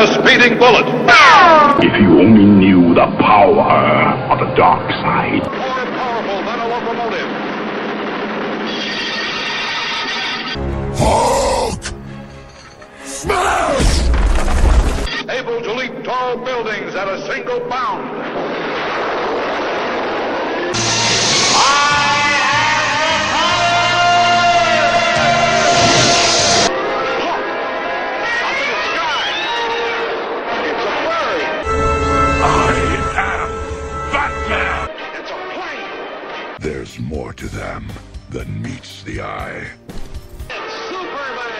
a speeding bullet. If you only knew the power of the dark side. More powerful than a locomotive. Hulk! Smash! Able to leap tall buildings at a single bound. There's more to them than meets the eye. It's Superman!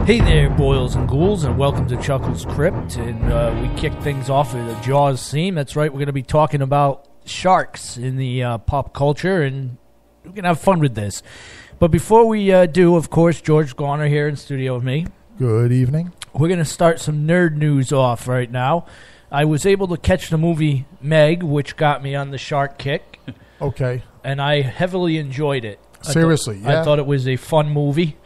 Hey there, boils and ghouls, and welcome to Chuckles Crypt. And we kick things off with a Jaws theme. That's right, we're going to be talking about sharks in the pop culture, and we're going to have fun with this. But before we do, of course, George Garner here in studio with me. Good evening. We're going to start some nerd news off right now. I was able to catch the movie Meg, which got me on the shark kick. Okay. And I heavily enjoyed it. Seriously, I thought it was a fun movie.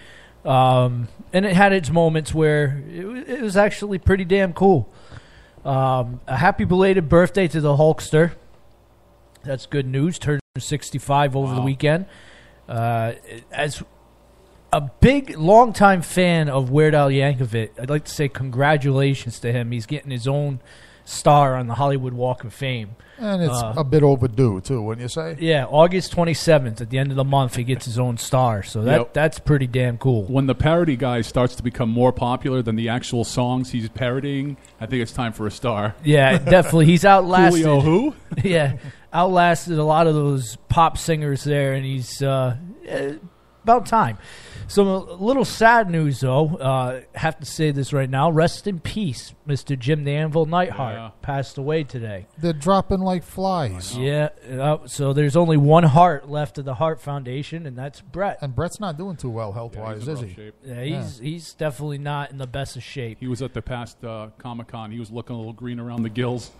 And it had its moments where it was actually pretty damn cool. A happy belated birthday to the Hulkster. That's good news. Turned 65 over the weekend. As a big, long-time fan of Weird Al Yankovic, I'd like to say congratulations to him. He's getting his own star on the Hollywood Walk of Fame. And it's a bit overdue, too, wouldn't you say? Yeah, August 27th, at the end of the month, he gets his own star. So that's pretty damn cool. When the parody guy starts to become more popular than the actual songs he's parodying, I think it's time for a star. Yeah, definitely. He's outlasted. Julio who? Yeah, outlasted a lot of those pop singers there, and he's about time. Some a little sad news, though. Have to say this right now. Rest in peace, Mr. Jim the Anvil Neidhart passed away today. They're dropping like flies. Yeah, so there's only one heart left of the Heart Foundation, and that's Brett. And Brett's not doing too well health-wise, is he? Shape. Yeah, he's definitely not in the best of shape. He was at the past Comic-Con. He was looking a little green around the gills.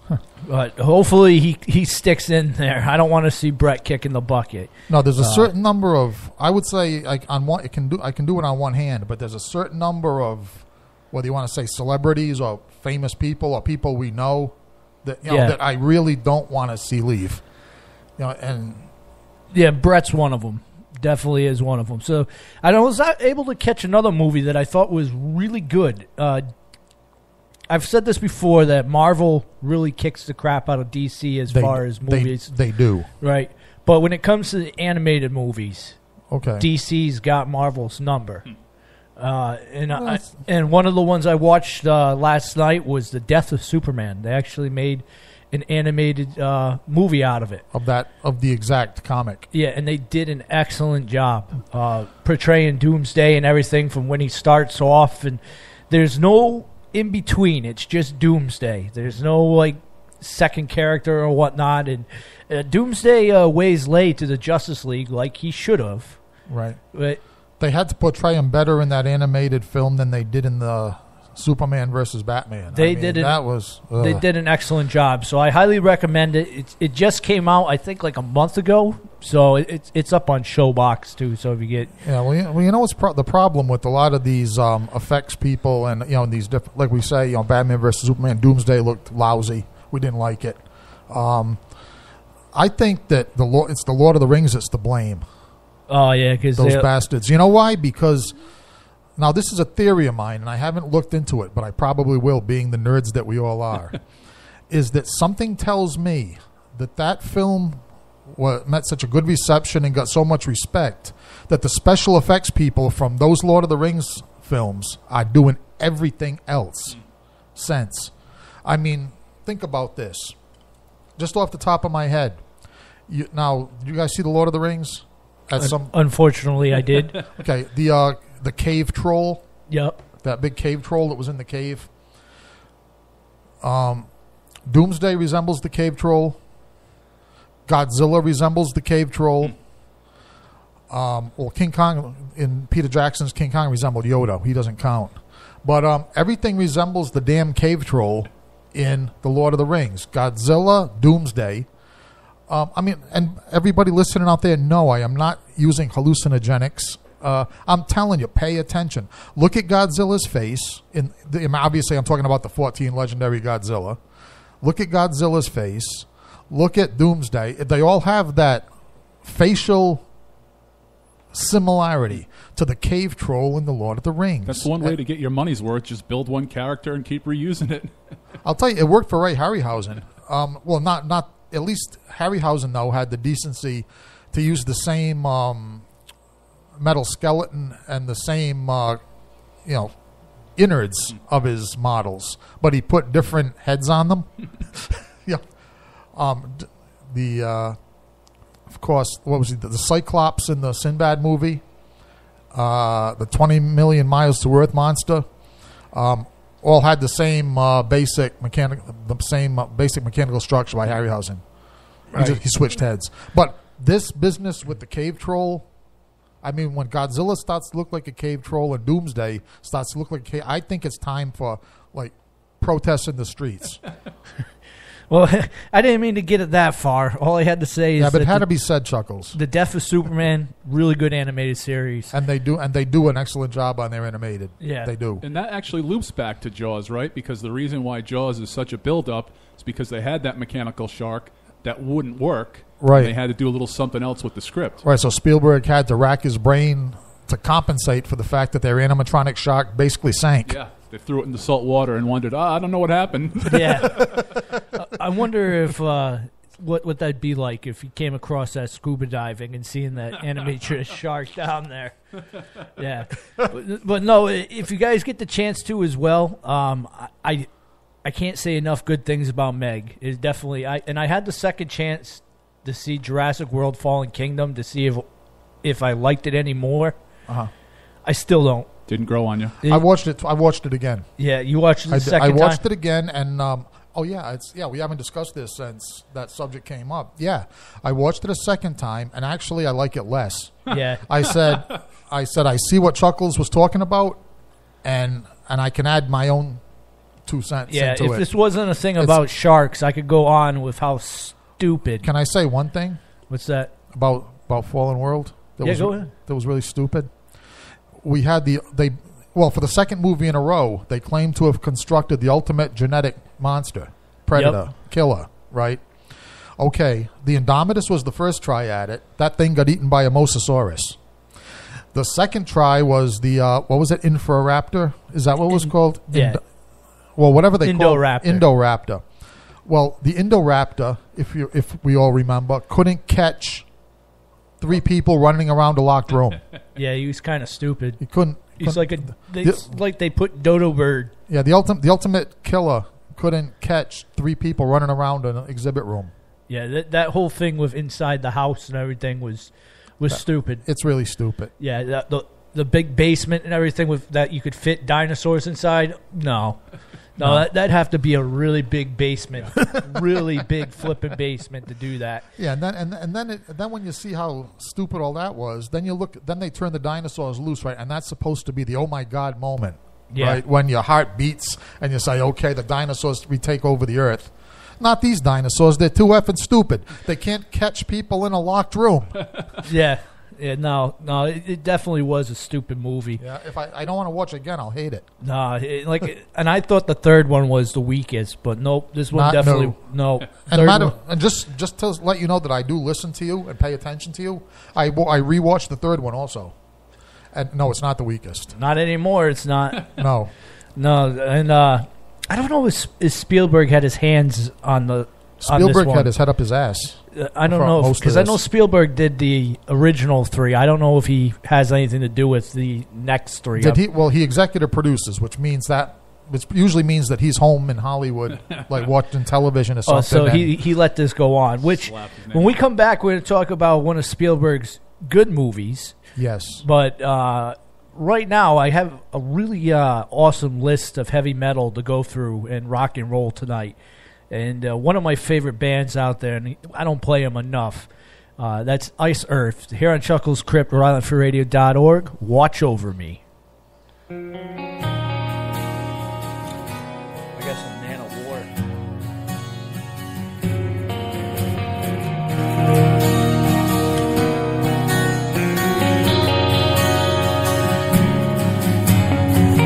But hopefully he sticks in there. I don't want to see Brett kicking the bucket. No, there's a certain number of, I would say, like on one, I can do it on one hand, but there's a certain number of, whether you want to say celebrities or famous people or people we know that that I really don't want to see leave. And yeah, Brett's one of them. Definitely is one of them. So I was able to catch another movie that I thought was really good. I've said this before that Marvel really kicks the crap out of DC as far as movies. They do. Right. But when it comes to the animated movies, okay, DC's got Marvel's number. And one of the ones I watched last night was The Death of Superman. They actually made an animated movie out of it. Of the exact comic. Yeah, and they did an excellent job portraying Doomsday and everything from when he starts off. And there's no in between. It's just Doomsday. There's no second character or whatnot. And Doomsday weighs lay to the Justice League like he should have. Right. But They had to portray him better in that animated film than they did in the Superman versus Batman. They did it. That was. they did an excellent job. So I highly recommend it. It just came out, I think, like a month ago. So it's up on Showbox too. So if you get Yeah, well, you know what's the problem with a lot of these effects people, and these different, like we say, Batman versus Superman, Doomsday looked lousy. We didn't like it. I think that it's the Lord of the Rings that's to blame. oh yeah, because Those bastards. You know why? Because now this is a theory of mine, and I haven't looked into it, but I probably will, being the nerds that we all are. Is that something tells me that film met such a good reception and got so much respect that the special effects people from those Lord of the Rings films are doing everything else since. I mean, think about this. Just off the top of my head. Now, did you guys see the Lord of the Rings? Unfortunately, I did. Okay, the cave troll. Yep. That big cave troll that was in the cave. Doomsday resembles the cave troll. Godzilla resembles the cave troll. Well, King Kong in Peter Jackson's King Kong resembled Yoda. He doesn't count. But everything resembles the damn cave troll in The Lord of the Rings. Godzilla, Doomsday. And everybody listening out there, no, I am not using hallucinogenics. I'm telling you, pay attention. Look at Godzilla's face. Obviously, I'm talking about the 14 legendary Godzilla. Look at Godzilla's face. Look at Doomsday. They all have that facial similarity to the cave troll in The Lord of the Rings. That's one way to get your money's worth. Just build one character and keep reusing it. I'll tell you, it worked for Ray Harryhausen. Well, not at least Harryhausen, though, had the decency to use the same metal skeleton and the same, innards of his models, but he put different heads on them. Yeah. Of course, what was it? The Cyclops in the Sinbad movie, the 20 million miles to Earth monster, all had the same basic mechanical structure by Harryhausen. Right. He switched heads. But this business with the cave troll, I mean, when Godzilla starts to look like a cave troll and Doomsday starts to look like a cave, I think it's time for protests in the streets. Well, I didn't mean to get it that far. All I had to say is but it had to be said, Chuckles. The Death of Superman, really good animated series. And they do an excellent job on their animated. Yeah. They do. And that actually loops back to Jaws, right? Because the reason why Jaws is such a build-up is because they had that mechanical shark that wouldn't work. Right. And they had to do a little something else with the script. Right, so Spielberg had to rack his brain to compensate for the fact that their animatronic shark basically sank. Yeah. They threw it in the salt water and wondered, I don't know what happened. Yeah. I wonder if what that'd be like if you came across that scuba diving and seeing that animatronic shark down there. Yeah. But no, if you guys get the chance to as well, I can't say enough good things about Meg. It's definitely I had the second chance to see Jurassic World: Fallen Kingdom to see if I liked it anymore. Uh-huh. I still don't. Didn't grow on you. I watched it again. Yeah, you watched it the second I time? watched it again, and we haven't discussed this since that subject came up. Yeah, I watched it a second time, and actually I like it less. Yeah. I said I see what Chuckles was talking about, and I can add my own 2 cents into it. Yeah, if this wasn't a thing about sharks, I could go on with how stupid. Can I say one thing? What's that? About Fallen World? Go ahead. That was really stupid. We had for the second movie in a row, they claimed to have constructed the ultimate genetic monster, predator, killer, right? Okay, the Indominus was the first try at it. That thing got eaten by a Mosasaurus. The second try was the, what was it, Infraraptor? Is that what it was called? Yeah. Whatever they called it. Indoraptor. Indoraptor. Well, the Indoraptor, if we all remember, couldn't catch 3 people running around a locked room. Yeah, he was kind of stupid. He couldn't. He's like they put Dodo Bird. Yeah, the ultimate killer couldn't catch 3 people running around an exhibit room. Yeah, that whole thing with inside the house and everything was stupid. It's really stupid. Yeah, the big basement and everything with that you could fit dinosaurs inside. No, No, that'd have to be a really big basement, really big flipping basement to do that. Yeah, and then when you see how stupid all that was, then they turn the dinosaurs loose, right? And that's supposed to be the oh my god moment, right? When your heart beats and you say, okay, the dinosaurs retake over the earth. Not these dinosaurs; they're too effing stupid. They can't catch people in a locked room. Yeah, no, it definitely was a stupid movie. Yeah, if I don't want to watch it again, I'll hate it. No, and I thought the third one was the weakest, but nope, this one definitely no. And just to let you know that I do listen to you and pay attention to you, I rewatched the third one also, and no, it's not the weakest. Not anymore. It's not. No, and I don't know if Spielberg had his hands on the. Spielberg had his head up his ass. I don't know, because I know Spielberg did the original 3. I don't know if he has anything to do with the next 3. Did he? Well, he executive produces, which usually means that he's home in Hollywood, like watching television or something. So he let this go on. Which, when we come back, we're going to talk about one of Spielberg's good movies. Yes. But right now, I have a really awesome list of heavy metal to go through and rock and roll tonight. And one of my favorite bands out there, and I don't play them enough, that's Ice Earth. Here on Chuckles Crypt, Rhode Watch Over Me. I got some Man of War.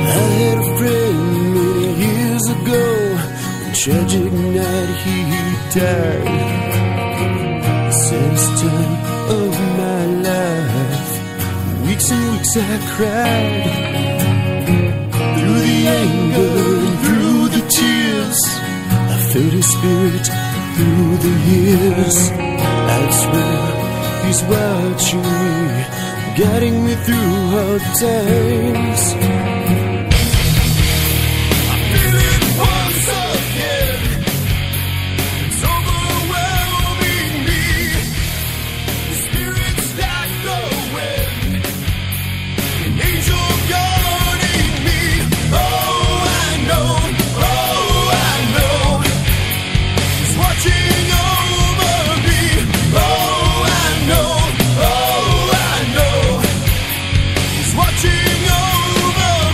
I had a friend many years ago. Tragic night he died. The saddest time of my life. Weeks and weeks I cried. Through the anger and through the tears, I felt his spirit through the years. I swear he's watching me, guiding me through hard times. Watching over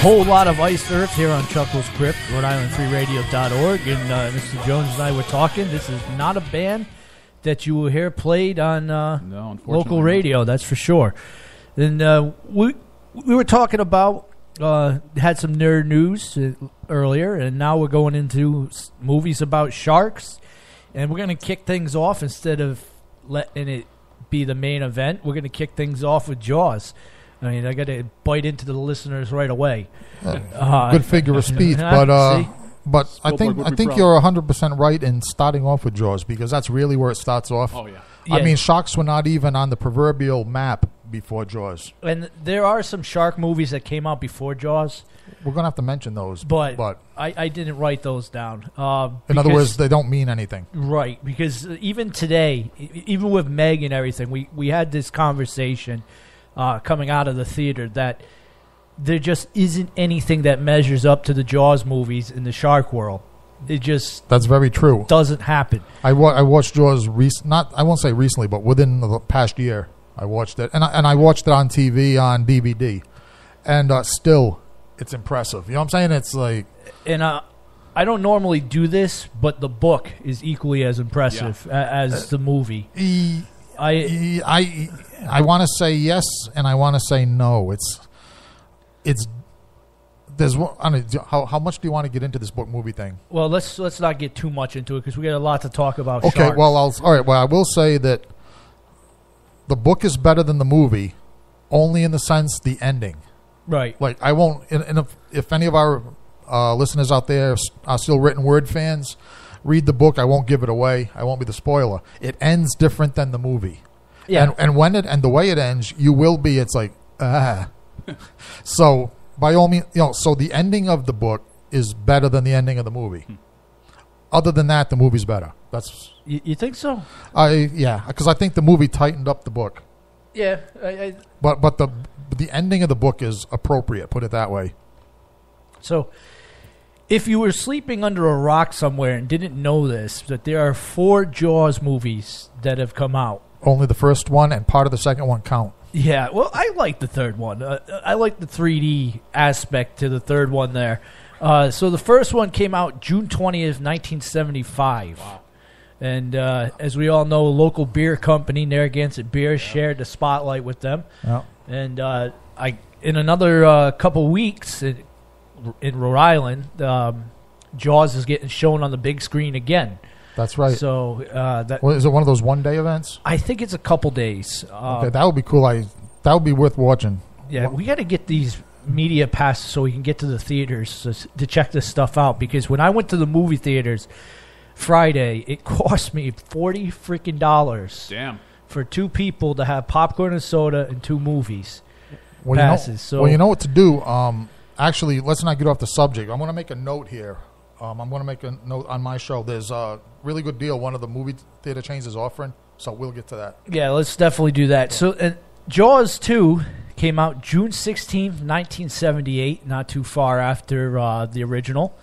whole lot of Iced Earth here on Chuckles Crypt, Rhode-IslandFreeRadio.org. And Mr. Jones and I were talking. This is not a band that you will hear played on local radio, that's for sure. And we were talking about, had some nerd news earlier, and now we're going into movies about sharks. And we're going to kick things off instead of letting it be the main event. We're going to kick things off with Jaws. I mean, I got to bite into the listeners right away. Good figure of speech, but I think you're 100% right in starting off with Jaws, because that's really where it starts off. Oh yeah. I mean, sharks were not even on the proverbial map before Jaws. And there are some shark movies that came out before Jaws. We're going to have to mention those. But I didn't write those down. In other words, they don't mean anything. Right, because even today, even with Meg and everything, we had this conversation coming out of the theater that there just isn't anything that measures up to the Jaws movies in the shark world. It just that's very true. Doesn't happen. I watched Jaws I won't say recently, but within the past year, I watched it, and I watched it on TV on DVD, and still, it's impressive. You know what I'm saying? It's like, and I don't normally do this, but the book is equally as impressive as the movie. I want to say yes, and I want to say no. There's one. I mean, how much do you want to get into this book movie thing? Well, let's not get too much into it because we got a lot to talk about. Okay, sharks. well, all right. Well, I will say that the book is better than the movie, only in the sense the ending. Right. Like I won't. And if any of our listeners out there are still written word fans, read the book. I won't give it away. I won't be the spoiler. It ends different than the movie. Yeah. And when the way it ends, you will be. It's like So by all means, so the ending of the book is better than the ending of the movie. Other than that, the movie's better. That's you think so? Yeah, because I think the movie tightened up the book. Yeah. But the ending of the book is appropriate. Put it that way. So, if you were sleeping under a rock somewhere and didn't know this, that there are 4 Jaws movies that have come out. Only the first one and part of the second one count. Yeah, well, I like the third one. I like the 3D aspect to the third one there. So the first one came out June 20th, 1975. Wow. And as we all know, a local beer company, Narragansett Beer, shared the spotlight with them. Yeah. And in another couple weeks in Rhode Island, Jaws is getting shown on the big screen again. That's right. So is it one of those one-day events? I think it's a couple days. Okay, that would be cool. That would be worth watching. Yeah, we got to get these media passes so we can get to the theaters to check this stuff out. Because when I went to the movie theaters Friday, it cost me $40 freaking Damn. for 2 people to have popcorn and soda and 2 movies passes. You know what to do. Actually, let's not get off the subject. I'm going to make a note here. I'm going to make a note on my show. There's a really good deal one of the movie theater chains is offering, so we'll get to that. Yeah, let's definitely do that. So Jaws 2 came out June 16th, 1978, not too far after the original.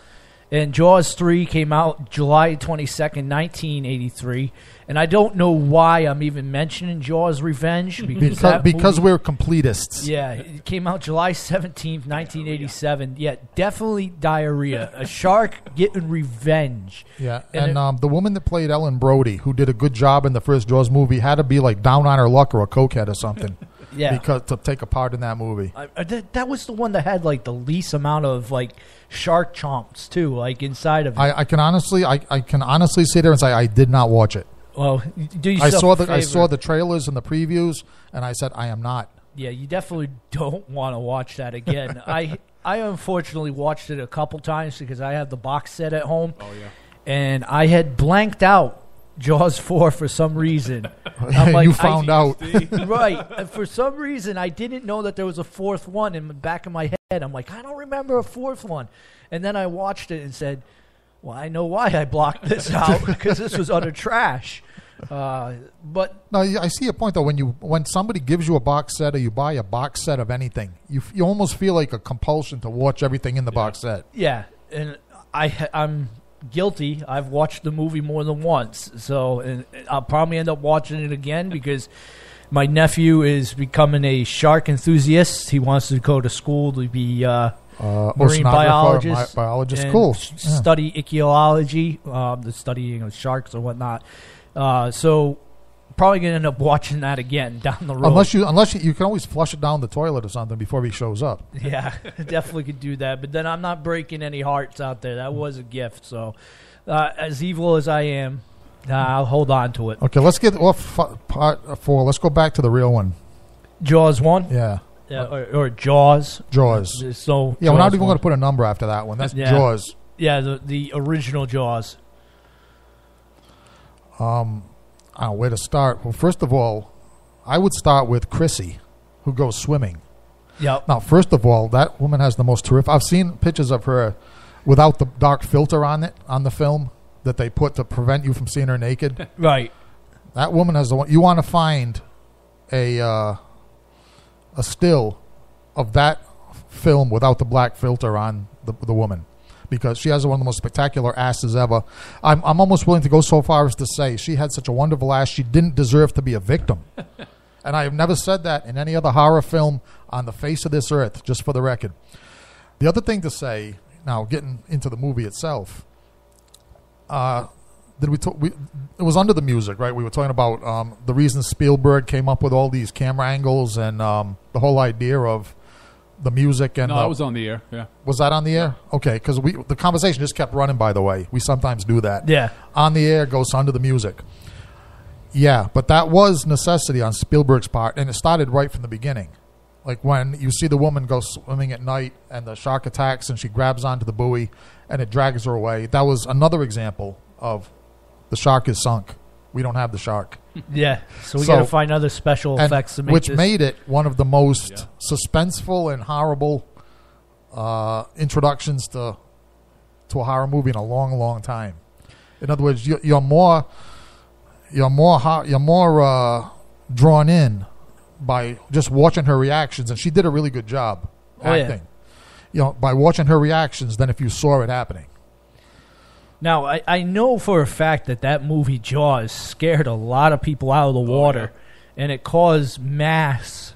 And Jaws 3 came out July 22nd, 1983. And I don't know why I'm even mentioning Jaws Revenge. Because we're completists. Yeah, it came out July 17th, 1987. Yeah, definitely diarrhea. A shark getting revenge. Yeah, and the woman that played Ellen Brody, who did a good job in the first Jaws movie, had to be like down on her luck or a cokehead or something. Yeah, because to take a part in that movie. That was the one that had like the least amount of like shark chomps too, like inside of it. I can honestly sit there and say I did not watch it. Well, do yourself a favor. I saw the trailers and the previews, and I said I am not. Yeah, you definitely don't want to watch that again. I unfortunately watched it a couple times because I have the box set at home. Oh yeah, and I had blanked out Jaws 4 for some reason. I'm like, you found out. Right. For some reason, I didn't know that there was a 4th one in the back of my head. I'm like, I don't remember a 4th one. And then I watched it and said, well, I know why I blocked this out, because this was utter trash. But no, I see a point, though. When somebody gives you a box set or you buy a box set of anything, you almost feel like a compulsion to watch everything in the box set. Yeah, and I'm guilty. I've watched the movie more than once, and I'll probably end up watching it again because my nephew is becoming a shark enthusiast. He wants to go to school to be marine oceanographer, biologist. And cool. Study ichthyology, the studying of sharks or whatnot. So probably gonna end up watching that again down the road. Unless you can always flush it down the toilet or something before he shows up. Yeah, definitely could do that. But then I'm not breaking any hearts out there. That was a gift. So as evil as I am, I'll hold on to it. Okay, let's get off part 4. Let's go back to the real one. Jaws 1? Yeah. Or Jaws. Jaws. So yeah, we're not even going to put a number after that one. That's Jaws. Yeah, the original Jaws. Where to start? Well, first of all, I would start with Chrissy, who goes swimming. Yep. Now, first of all, that woman has the most terrific... I've seen pictures of her without the dark filter on it, on the film, that they put to prevent you from seeing her naked. Right. That woman has the one... You want to find a still of that film without the black filter on the woman, because she has one of the most spectacular asses ever. I'm almost willing to go so far as to say she had such a wonderful ass, she didn't deserve to be a victim. And I have never said that in any other horror film on the face of this earth, just for the record. The other thing to say, now getting into the movie itself, it was under the music, right? We were talking about the reason Spielberg came up with all these camera angles and the whole idea of the music. And no, that was on the air. Yeah, was that on the air? Okay, because the conversation just kept running. By the way, we sometimes do that. Yeah, on the air goes under the music. Yeah, but that was necessity on Spielberg's part, and it started right from the beginning. Like when you see the woman go swimming at night and the shark attacks and she grabs onto the buoy and it drags her away. That was another example of the shark is sunk. We don't have the shark. Yeah, so we got to find other special effects to make which this. made it one of the most suspenseful and horrible introductions to a horror movie in a long, long time. In other words, you're more drawn in by just watching her reactions, and she did a really good job acting. By watching her reactions than if you saw it happening. Now, I know for a fact that movie Jaws scared a lot of people out of the water, and it caused mass,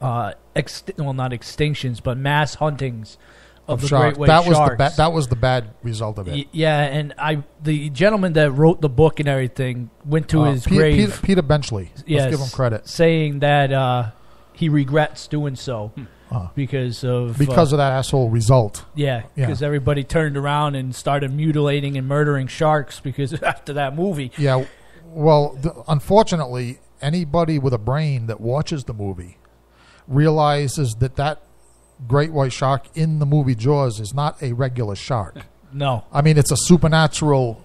not extinctions, but mass huntings of the sharks. great white sharks. That was the bad result of it. Yeah, and the gentleman that wrote the book and everything went to his grave. Peter Benchley. Let's give him credit. Saying that he regrets doing so. Because of that asshole result. Yeah, because everybody turned around and started mutilating and murdering sharks because after that movie. Yeah, well, unfortunately, anybody with a brain that watches the movie realizes that great white shark in the movie Jaws is not a regular shark. No. I mean, it's a supernatural,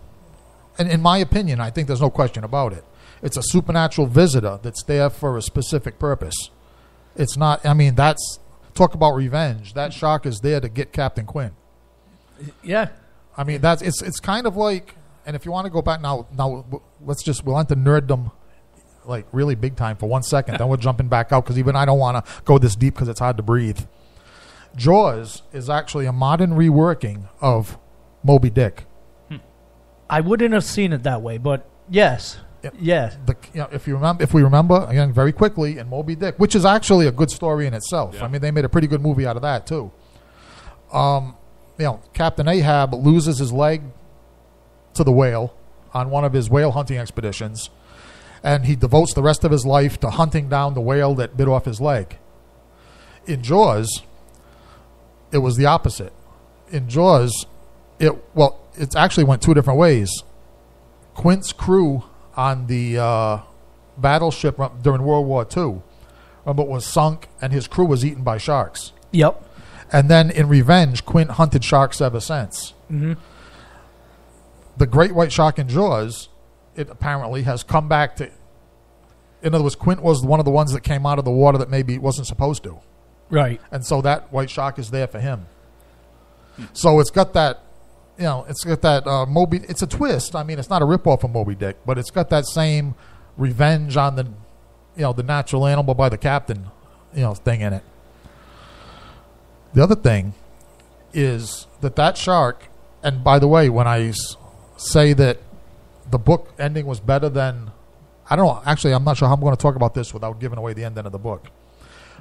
and in my opinion, I think there's no question about it. It's a supernatural visitor that's there for a specific purpose. It's not, talk about revenge. That shark is there to get Captain Quinn. Yeah. I mean, it's kind of like, and if you want to go back now we'll enter nerddom like really big time for 1 second. Then we're jumping back out because even I don't want to go this deep because it's hard to breathe. Jaws is actually a modern reworking of Moby Dick. I wouldn't have seen it that way, but yes. Yes. If we remember again very quickly in Moby Dick, which is actually a good story in itself. Yeah. I mean, they made a pretty good movie out of that too. Captain Ahab loses his leg to the whale on one of his whale hunting expeditions, and he devotes the rest of his life to hunting down the whale that bit off his leg. In Jaws, it was the opposite. In Jaws, it actually went two different ways. Quint's crew on the battleship during World War II, was sunk, and his crew was eaten by sharks. Yep. And then in revenge, Quint hunted sharks ever since. Mm-hmm. The great white shark in Jaws, it apparently has come back to... In other words, Quint was one of the ones that came out of the water that maybe wasn't supposed to. Right. And so that white shark is there for him. So it's got that... it's got that Moby... It's a twist. I mean, it's not a ripoff of Moby Dick, but it's got that same revenge on the, the natural animal by the captain, thing in it. The other thing is that shark, and by the way, when I say that the book ending was better than... I don't know. Actually, I'm not sure how I'm going to talk about this without giving away the ending of the book.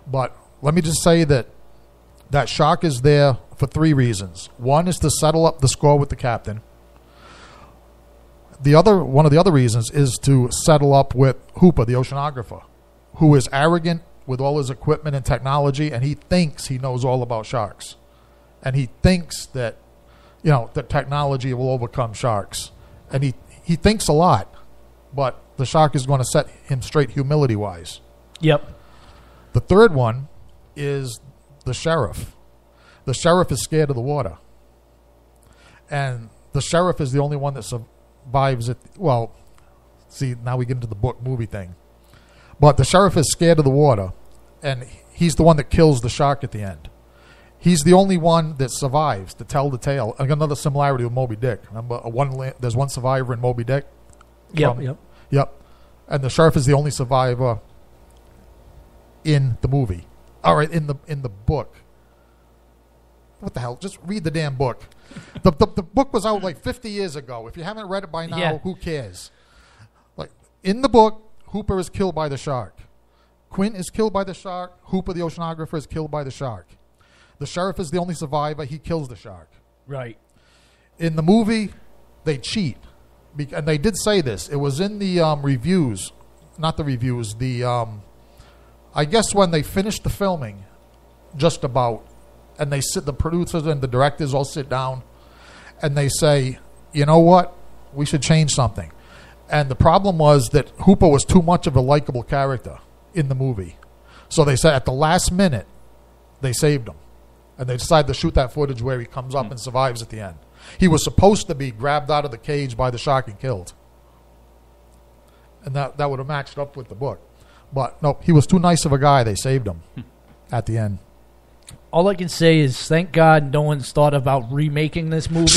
But let me just say that that shark is there for 3 reasons. One is to settle up the score with the captain. One of the other reasons is to settle up with Hooper, the oceanographer, who is arrogant with all his equipment and technology, and he thinks he knows all about sharks. And he thinks that, that technology will overcome sharks. And he thinks a lot, but the shark is going to set him straight humility-wise. Yep. The third one is the sheriff. The sheriff is scared of the water. And the sheriff is the only one that survives it. Well, see, now we get into the book movie thing. But the sheriff is scared of the water, and he's the one that kills the shark at the end. He's the only one that survives to tell the tale. Another similarity with Moby Dick. Remember, there's one survivor in Moby Dick? Yep. And the sheriff is the only survivor in the movie. All right, in the book. What the hell? Just read the damn book. The book was out like 50 years ago. If you haven't read it by now, who cares? Like in the book, Hooper is killed by the shark. Quint is killed by the shark. Hooper, the oceanographer, is killed by the shark. The sheriff is the only survivor. He kills the shark. Right. In the movie, they cheat. And they did say this. It was in the reviews. Not the reviews. I guess when they finished the filming, just about, and the producers and the directors all sit down, and they say, you know what? We should change something. And the problem was that Hooper was too much of a likable character in the movie. So they said at the last minute, they saved him. And they decided to shoot that footage where he comes up and survives at the end. He was supposed to be grabbed out of the cage by the shark and killed. And that would have matched up with the book. But no, he was too nice of a guy. They saved him at the end. All I can say is thank God no one's thought about remaking this movie.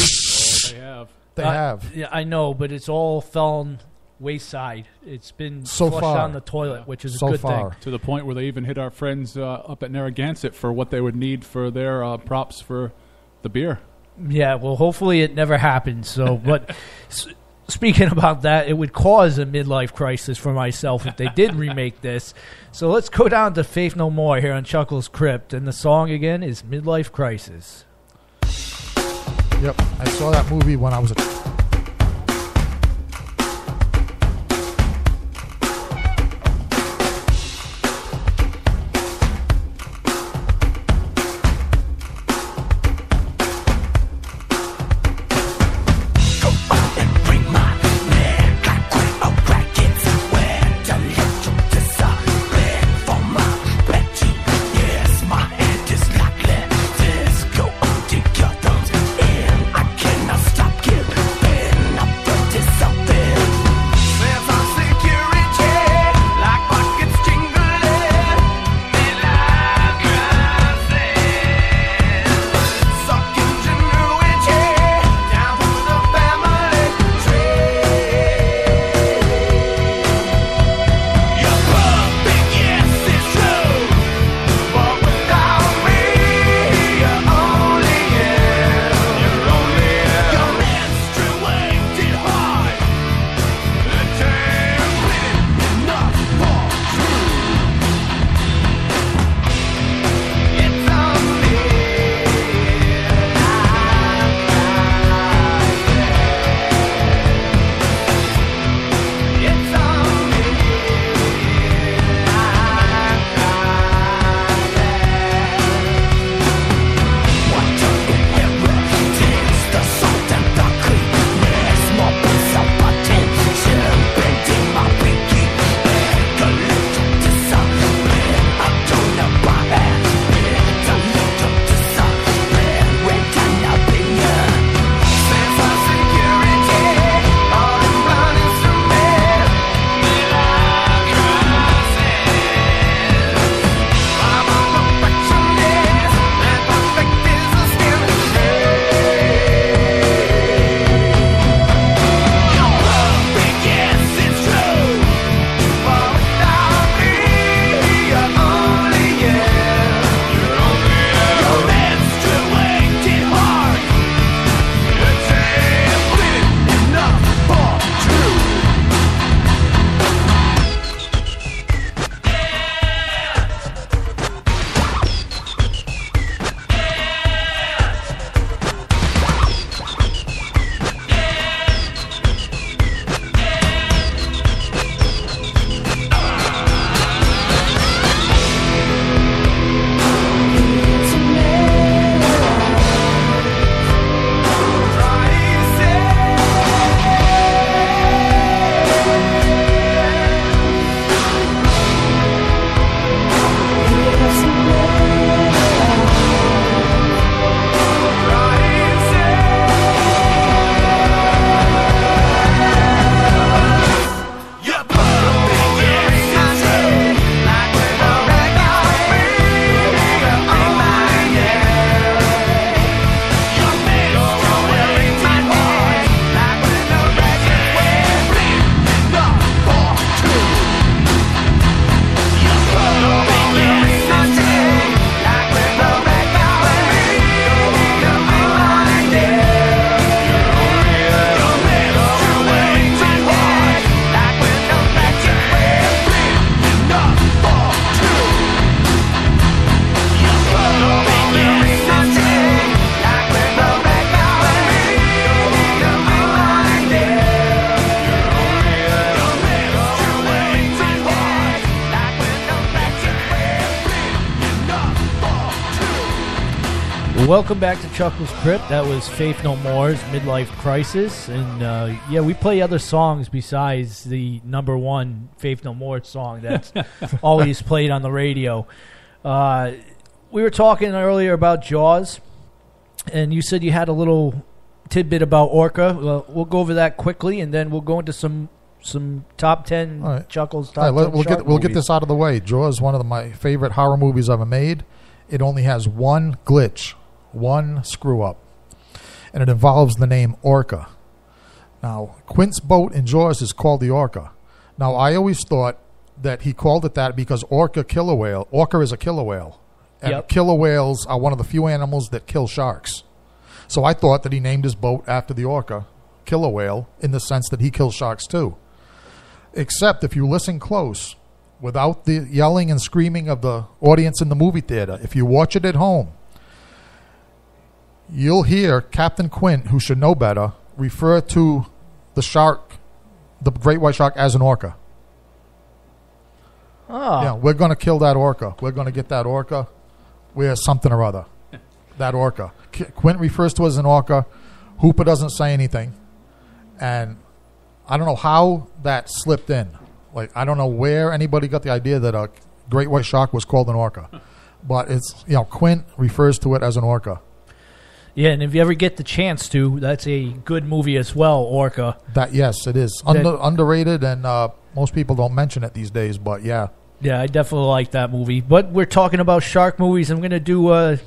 They have. They have. Yeah, I know, but it's all fallen wayside. It's been so flushed far down the toilet, which is so a good far. thing. To the point where they even hit our friends up at Narragansett for what they would need for their props for the beer. Yeah, well, hopefully it never happens. So, but speaking about that, it would cause a midlife crisis for myself if they did remake this. So let's go down to Faith No More here on Chuckles Crypt, and the song again is Midlife Crisis. Yep, I saw that movie when I was a Together, and I cannot stop giving. Welcome back to Chuckles Crypt. That was Faith No More's Midlife Crisis. And yeah, we play other songs besides the number one Faith No More song that's always played on the radio. We were talking earlier about Jaws, and you said you had a little tidbit about Orca. Well, we'll go over that quickly, and then we'll go into some top 10 right. Chuckles, top All right, 10 we'll shark get movies. this out of the way. Jaws is one of my favorite horror movies ever made. It only has one glitch, one screw up, and it involves the name Orca. Now, Quint's boat in Jaws is called the Orca. Now, I always thought that he called it that because Orca killer whale. Orca is a killer whale, and Yep. killer whales are one of the few animals that kill sharks. So I thought that he named his boat after the Orca killer whale in the sense that he kills sharks too. Except if you listen close, without the yelling and screaming of the audience in the movie theater, if you watch it at home, you'll hear Captain Quint, who should know better, refer to the shark, the great white shark, as an orca. Oh, Yeah, we're going to kill that orca. We're going to get that orca. We're something or other. That orca. Quint refers to it as an orca. Hooper doesn't say anything. And I don't know how that slipped in. Like, I don't know where anybody got the idea that a great white shark was called an orca. But it's, Quint refers to it as an orca. yeah, and if you ever get the chance to, that's a good movie as well, Orca. That, yes, it is. Underrated, and most people don't mention it these days, but yeah. Yeah, I definitely like that movie. But we're talking about shark movies. I'm going to do a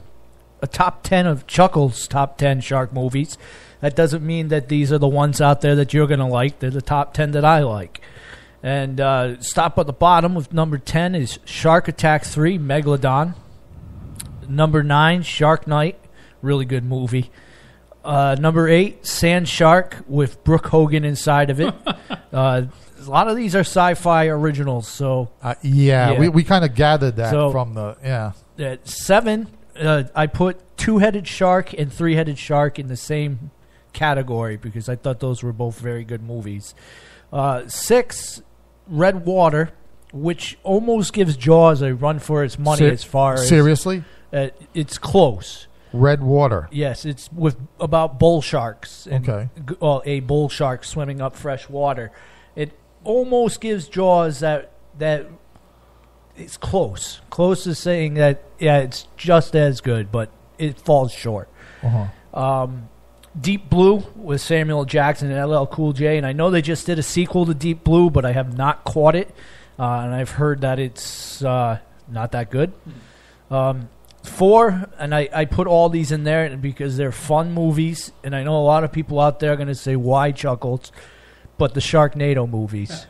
top 10 of Chuckles' top 10 shark movies. That doesn't mean that these are the ones out there that you're going to like. They're the top 10 that I like. And stop at the bottom with number 10 is Shark Attack 3, Megalodon. Number 9, Shark Night. Really good movie. Number 8, Sand Shark with Brooke Hogan inside of it. A lot of these are sci-fi originals. So Yeah. We kind of gathered that So- from the, yeah. at 7, I put Two-Headed Shark and Three-Headed Shark in the same category because I thought those were both very good movies. 6, Red Water, which almost gives Jaws a run for its money as far as Seriously? it's close. Red Water. Yes, it's about bull sharks. And, Okay. Well, a bull shark swimming up fresh water. It almost gives Jaws that it's close. Close is saying that, yeah, it's just as good, but it falls short. Uh-huh. Deep Blue with Samuel Jackson and LL Cool J, and I know they just did a sequel to Deep Blue, but I have not caught it, and I've heard that it's not that good. 4, and I put all these in there because they're fun movies, and I know a lot of people out there are going to say, why Chuckles? But the Sharknado movies.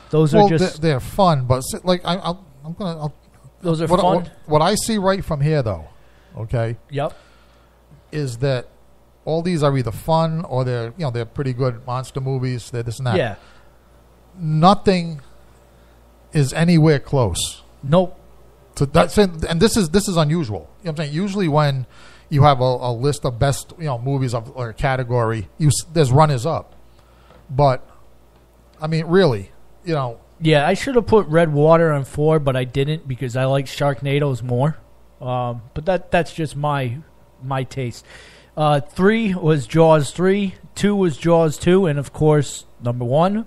Those are just... they're fun, but like I'm gonna. Those are fun? What I see right from here, though, okay, Yep. is that all these are either fun or they're pretty good monster movies. They're this and that. Yeah. Nothing is anywhere close. Nope. So that's and this is unusual. You know what I'm saying? Usually when you have a list of best movies of or a category, there's runners up. But I mean, really, Yeah, I should have put Red Water on 4, but I didn't because I like Sharknadoes more. But that's just my taste. 3 was Jaws 3, 2 was Jaws 2, and of course, number 1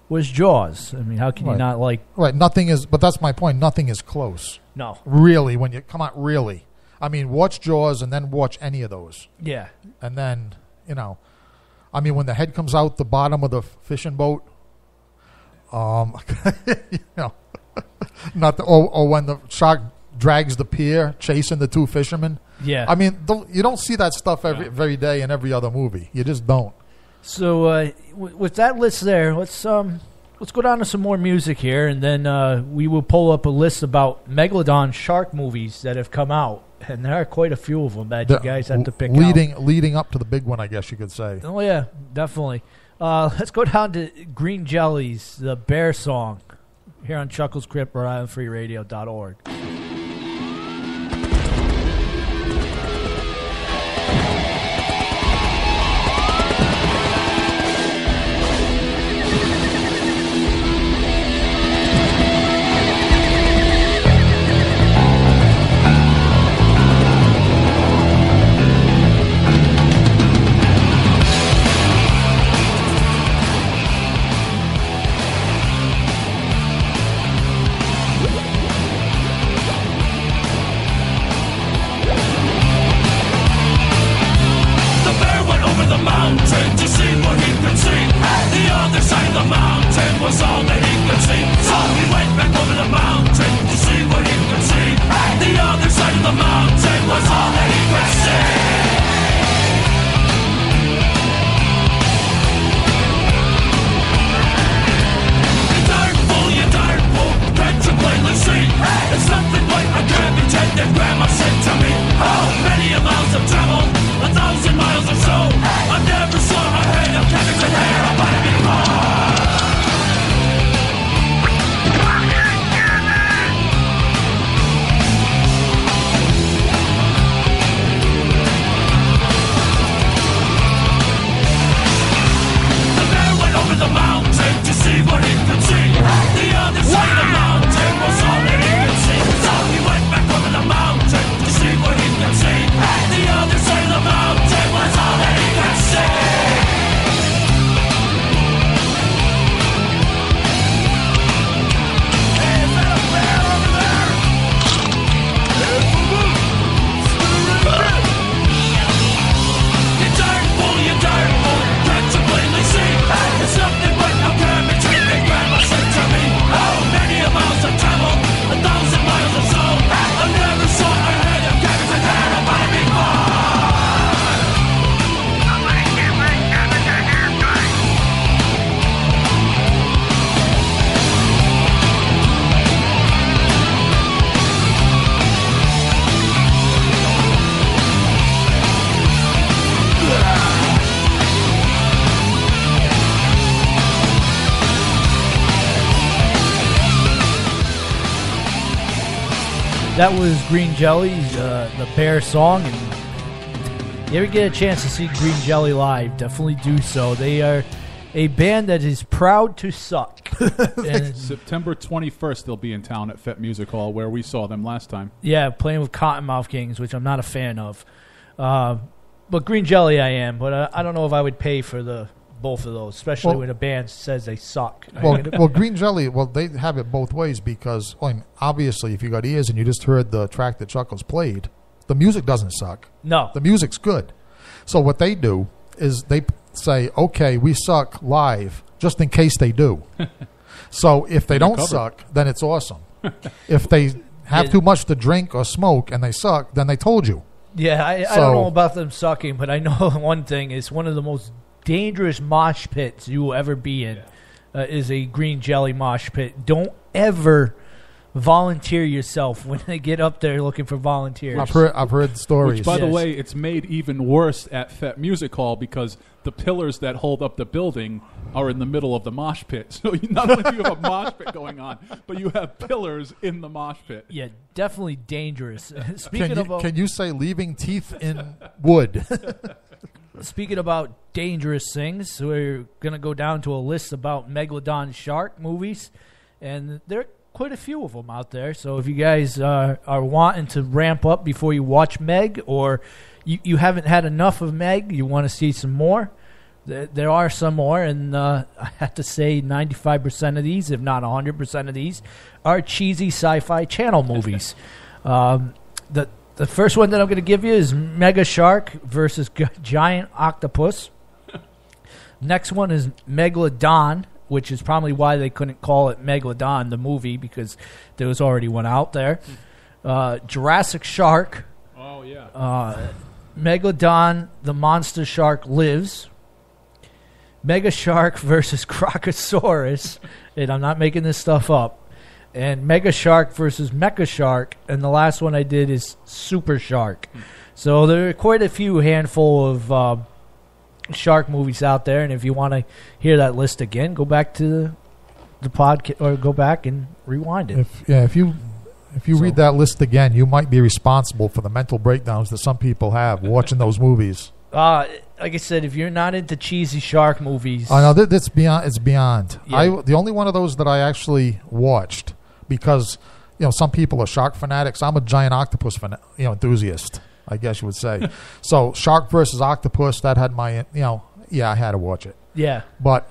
was Jaws. I mean, how can you Right. not like... Right, nothing is. But that's my point. Nothing is close. No. Really, when you come out, really. I mean, watch Jaws and then watch any of those, Yeah. and then I mean, when the head comes out the bottom of the fishing boat, not the or when the shark drags the pier chasing the 2 fishermen. Yeah. I mean, you don't see that stuff every day in every other movie. You just don't. So with that list there, let's go down to some more music here, and then we will pull up a list about Megalodon shark movies that have come out, and there are quite a few of them that you guys have to pick out. Leading up to the big one, I guess you could say. Oh yeah, definitely. Let's go down to Green Jellies, the Bear Song, here on Chuckles Crypt, Rhode Island Free Radio.org. was all that he could see. So he went back over the mountain to see what he could see. The other side of the mountain was all that he could see. It's nothing like a cabbage that Grandma said to me. Oh, many a miles I've traveled, 1,000 miles or so. I never saw a head of cabbage and hair about it before. The bear went over the mountain to see what he could see. The other side of the mountain was all that he could see. So he went back over the mountain to see what he could see. The other side of the mountain was all that he could see. Hey, is that a bear over there? You darn fool, can't you plainly see? It's nothing but a cabbage that Grandma said to me. Oh, many a miles I've traveled, 1,000 miles or so. I never saw a head of cabbage and hair about it before. Somebody get my cabbage and hair back. That was Green Jelly's the Bear song, and you ever get a chance to see Green Jelly live, definitely do so. They are a band that is proud to suck. And, September 21st, they'll be in town at Fett Music Hall, where we saw them last time. yeah, playing with Cottonmouth Kings, which I'm not a fan of. But Green Jelly I am, but I don't know if I would pay for both of those, especially when a band says they suck. Well, Green Jelly, they have it both ways because, obviously, if you got ears and you just heard the track that Chuckles played, the music doesn't suck. No. The music's good. So what they do is they say, okay, we suck live, just in case they do. So if they don't suck, then it's awesome. If they have too much to drink or smoke and they suck, then they told you. Yeah, I don't know about them sucking, but I know one thing is one of the most dangerous mosh pits you will ever be in is a Green Jelly mosh pit. Don't ever volunteer yourself when they get up there looking for volunteers. I've heard stories. Which, by the way, it's made even worse at Fett Music Hall because the pillars that hold up the building are in the middle of the mosh pit. So not only do you have a mosh pit going on, but you have pillars in the mosh pit. Yeah, definitely dangerous. Can you say leaving teeth in wood? Speaking about dangerous things, we're going to go down to a list about Megalodon shark movies, and there are quite a few of them out there. So if you guys are wanting to ramp up before you watch Meg, or you haven't had enough of Meg, you want to see some more, there are some more, and I have to say 95% of these, if not 100% of these, are cheesy Sci-Fi Channel movies. The first one that I'm going to give you is Mega Shark versus Giant Octopus. Next one is Megalodon, which is probably why they couldn't call it Megalodon, the movie, because there was already one out there. Jurassic Shark. Oh, yeah. Megalodon, the Monster Shark Lives. Mega Shark versus Crocosaurus. And I'm not making this stuff up. And Mega Shark versus Mecha Shark, and the last one I did is Super Shark. So there are quite a few handful of shark movies out there, and if you want to hear that list again, go back to the podcast or go back and rewind it. If you read that list again, you might be responsible for the mental breakdowns that some people have watching those movies. Like I said, if you're not into cheesy shark movies, I know that's beyond. It's beyond. Yeah. The only one of those that I actually watched. Because, some people are shark fanatics. I'm a giant octopus enthusiast, I guess you would say. So, Shark versus Octopus, that had my, I had to watch it. Yeah. But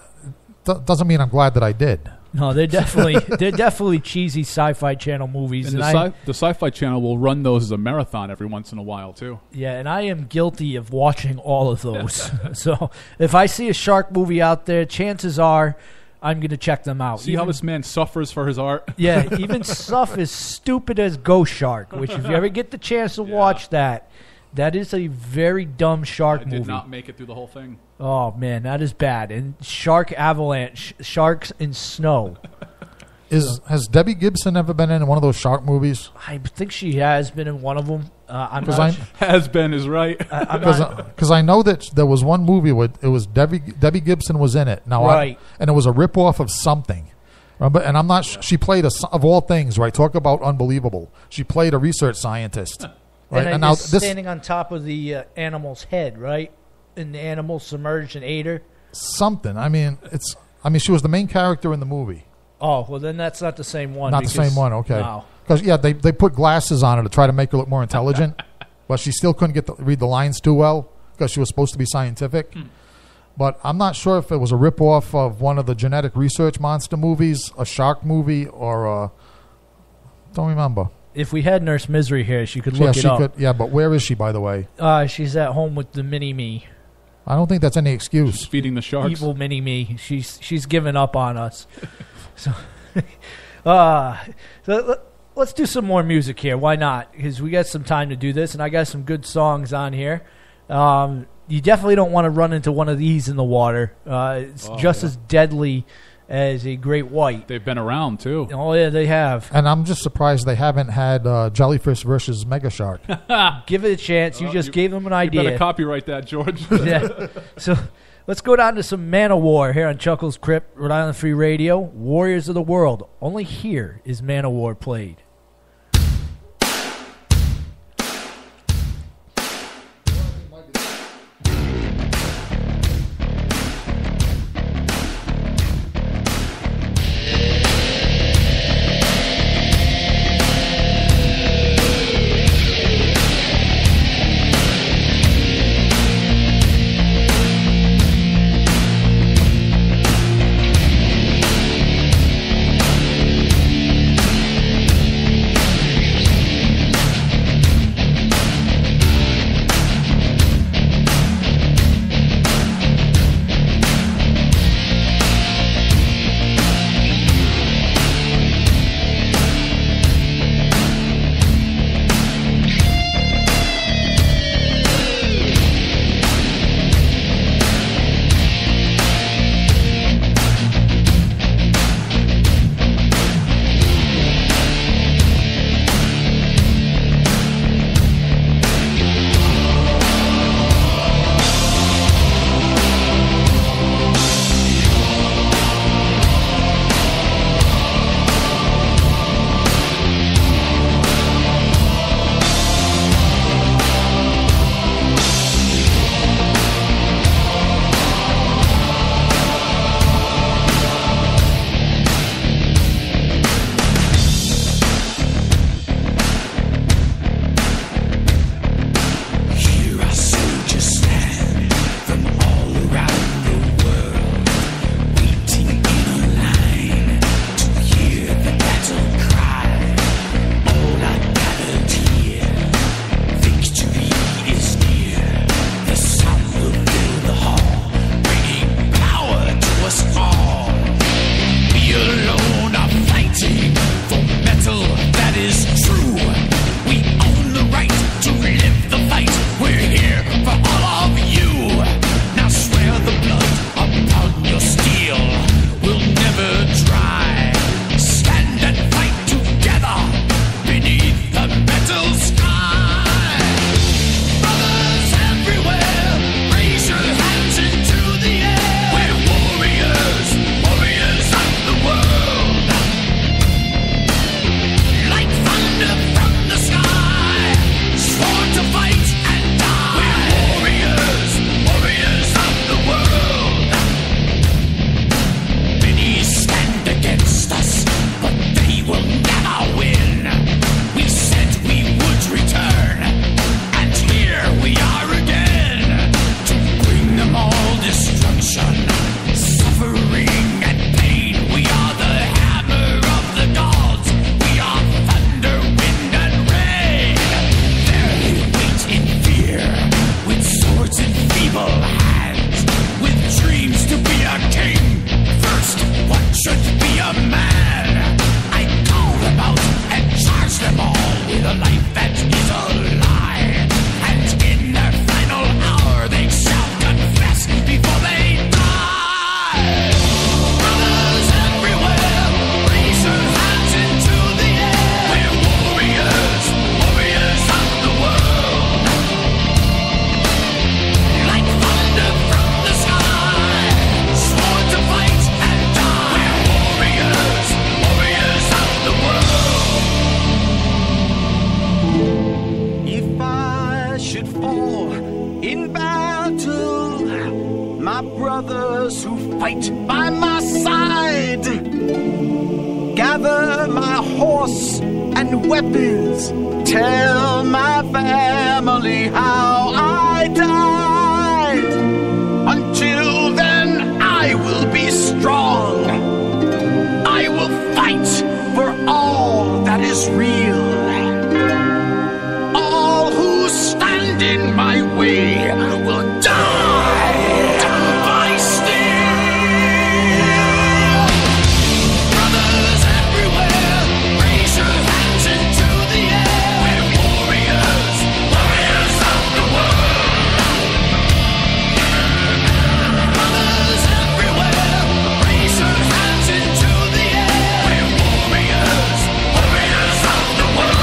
doesn't mean I'm glad that I did. No, they're definitely cheesy Sci-Fi Channel movies. And the Sci-Fi Channel will run those as a marathon every once in a while, too. Yeah, and I am guilty of watching all of those. So, if I see a shark movie out there, chances are I'm going to check them out. See how this man suffers for his art? Yeah, even stuff as stupid as Ghost Shark, which if you ever get the chance to watch that is a very dumb shark movie. Did not make it through the whole thing. Oh, man, that is bad. And Shark Avalanche, Sharks in Snow. Has Debbie Gibson ever been in one of those shark movies? I think she has been in one of them. Has been is right. Because I know that there was one movie where it was Debbie Gibson was in it. Now, right. And it was a ripoff of something. Remember? And I'm not. She played of all things, right? Talk about unbelievable. She played a research scientist. Right? And now standing on top of the animal's head, right? And the animal submerged and ate her. Something. I mean, she was the main character in the movie. Oh, well, then that's not the same one. Not the same one, okay. No. Because, they put glasses on her to try to make her look more intelligent, but she still couldn't read the lines too well because she was supposed to be scientific. But I'm not sure if it was a ripoff of one of the genetic research monster movies, a shark movie, or don't remember. If we had Nurse Misery here, she could look it up. But where is she, by the way? She's at home with the mini-me. I don't think that's any excuse. She's feeding the sharks. Evil mini-me. She's given up on us. So let's do some more music here. Why not? Because we got some time to do this, and I got some good songs on here. You definitely don't want to run into one of these in the water. It's just as deadly as a great white. They've been around, too. Oh, yeah, they have. And I'm just surprised they haven't had Jellyfish versus Mega Shark. Give it a chance. You just gave them an idea. You better copyright that, George. Yeah. So let's go down to some Man-O-War here on Chuckles Crypt, Rhode Island Free Radio. Warriors of the World. Only here is Man-O-War played. horse and weapons. Tell my family how I died. Until then, I will be strong. I will fight for all that is real. All who stand in my way will die by steel. Brothers everywhere, raise your hands into the air. We're warriors, warriors of the world. Brothers everywhere, raise your hands into the air. We're warriors, warriors of the world.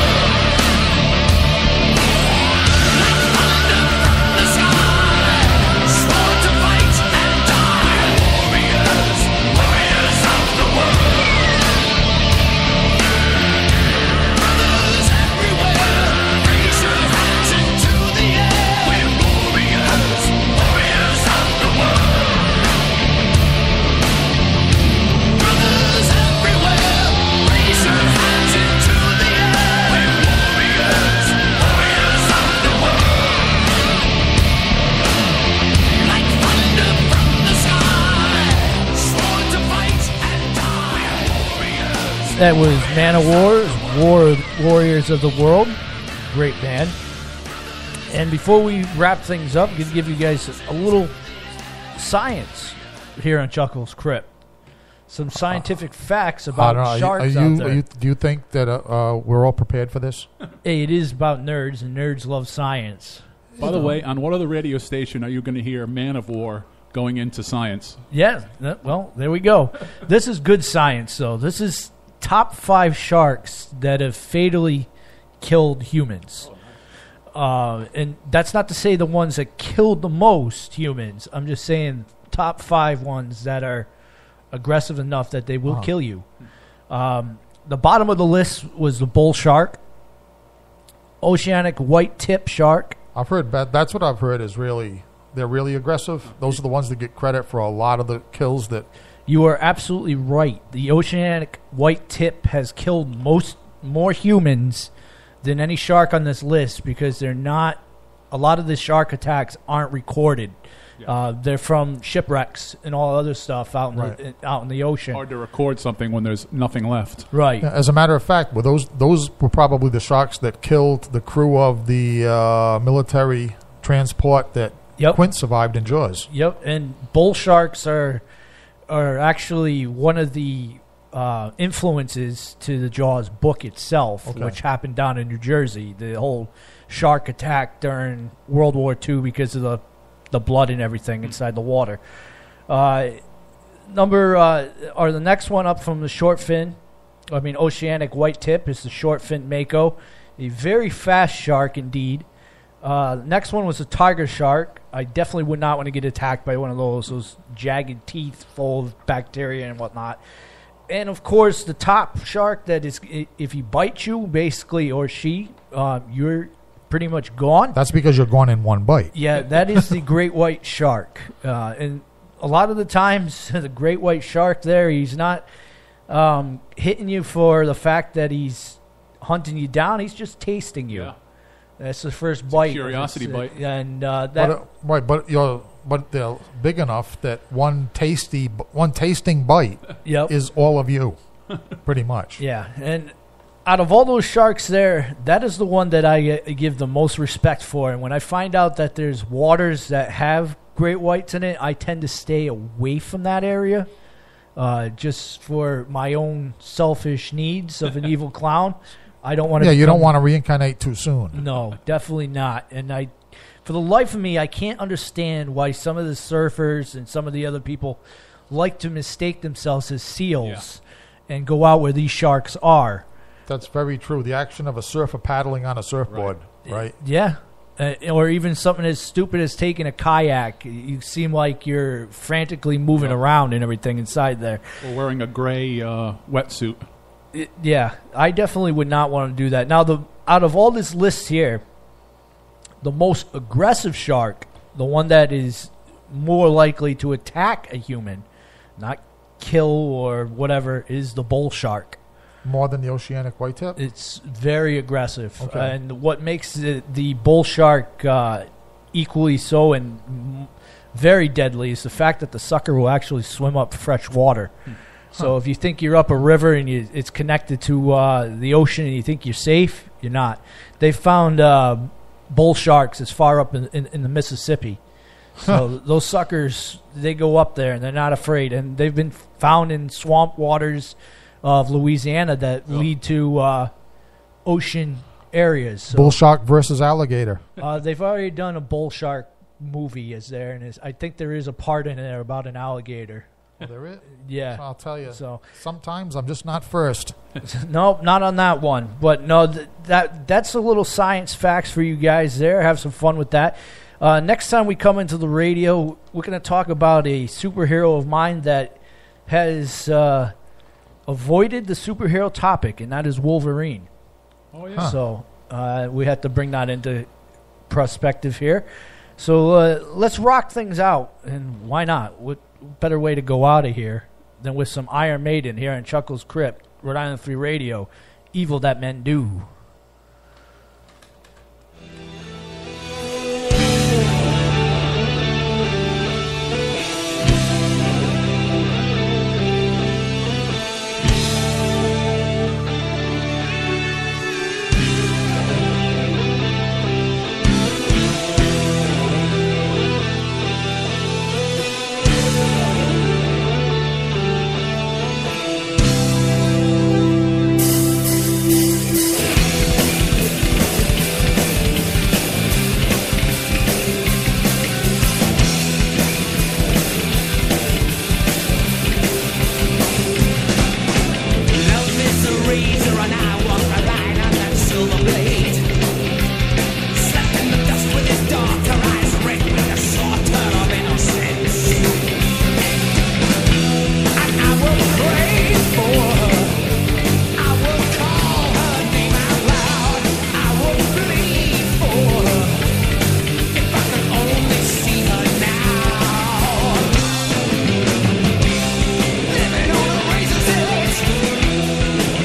Like thunder from the sky, sworn to fight and die. Warriors, warriors of the world. Brothers everywhere, raise your hands into the air. We're warriors, warriors of the world. Brothers everywhere, raise your hands into the air. We're warriors, warriors of the world. Like thunder from the sky, sworn to fight and die. Warriors. That was Man of Warriors of the World. Great band. And before we wrap things up, I'm going to give you guys a little science here on Chuckles Crypt. Some scientific facts I about don't know. sharks out there. Do you think that we're all prepared for this? Hey, it is about nerds, and nerds love science. By the way, on what other radio station are you going to hear Man of War going into science? Yeah, well, there we go. This is good science, though. This is top 5 sharks that have fatally killed humans. And that's not to say the ones that killed the most humans. I'm just saying top 5 ones that are aggressive enough that they will kill you. The bottom of the list was the bull shark, oceanic white tip shark. I've heard that's what I've heard is they're really aggressive. Those are the ones that get credit for a lot of the kills that. You are absolutely right. The oceanic white tip has killed more humans than any shark on this list because they're not. A lot of the shark attacks aren't recorded. They're from shipwrecks and all other stuff out in the ocean. Hard to record something when there's nothing left. Right. As a matter of fact, well, those were probably the sharks that killed the crew of the military transport that Quint survived in Jaws. Yep, and bull sharks are actually one of the influences to the Jaws book itself, which happened down in New Jersey. The whole shark attack during World War II because of the blood and everything inside the water. The next one up from the short fin, oceanic white tip is the short fin mako, a very fast shark indeed. Next one was a tiger shark. I definitely would not want to get attacked by one of those jagged teeth full of bacteria and whatnot. And of course, the top shark that is, if he bites you, basically, or she, you're pretty much gone. That's because you're gone in one bite. Yeah, that is the great white shark. And a lot of the times, the great white shark there, he's not hitting you for the fact that he's hunting you down. He's just tasting you. Yeah. That's the first bite. Curiosity bite. And but they're big enough that one tasting bite is all of you, pretty much. Yeah, and out of all those sharks there, that is the one that I give the most respect for. And when I find out that there's waters that have great whites in it, I tend to stay away from that area, just for my own selfish needs of an evil clown. I don't want to. Yeah, you don't want to reincarnate too soon. No, definitely not. And for the life of me, I can't understand why some of the surfers and some of the other people like to mistake themselves as seals and go out where these sharks are. That's very true. The action of a surfer paddling on a surfboard, right? Yeah. Or even something as stupid as taking a kayak. You seem like you're frantically moving around and everything inside there. Or wearing a gray wetsuit. Yeah, I definitely would not want to do that. Now, out of all this list here, the most aggressive shark, the one that is more likely to attack a human, not kill or whatever, is the bull shark. More than the oceanic white tip? It's very aggressive. Okay. And what makes the bull shark equally so and very deadly is the fact that the sucker will actually swim up fresh water. So if you think you're up a river and it's connected to the ocean and you think you're safe, you're not. They found bull sharks as far up in the Mississippi. So those suckers, they go up there and they're not afraid. And they've been found in swamp waters of Louisiana that lead to ocean areas. So, Bull shark versus alligator. they've already done a bull shark movie, is there? And I think there is a part in there about an alligator. Well, there is. Yeah. I'll tell you. So Sometimes I'm just not first. no, not on that one. But no, that's a little science facts for you guys there. Have some fun with that. Next time we come into the radio, we're going to talk about a superhero of mine that has avoided the superhero topic, and that is Wolverine. Oh, yeah. So we have to bring that into perspective here. So let's rock things out, and why not? What better way to go out of here than with some Iron Maiden here in Chuckles Crypt, Rhode Island Free Radio, Evil That Men Do.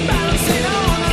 Balancing on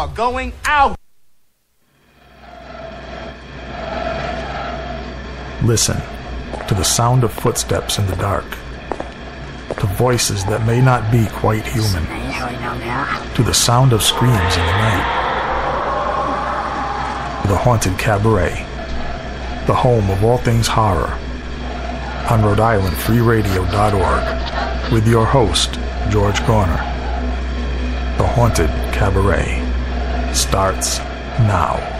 are going out. Listen to the sound of footsteps in the dark, to voices that may not be quite human, to the sound of screams in the night, to the Haunted Cabaret, the home of all things horror, on Rhode Island FreeRadio.org, with your host, George Garner. The Haunted Cabaret starts now.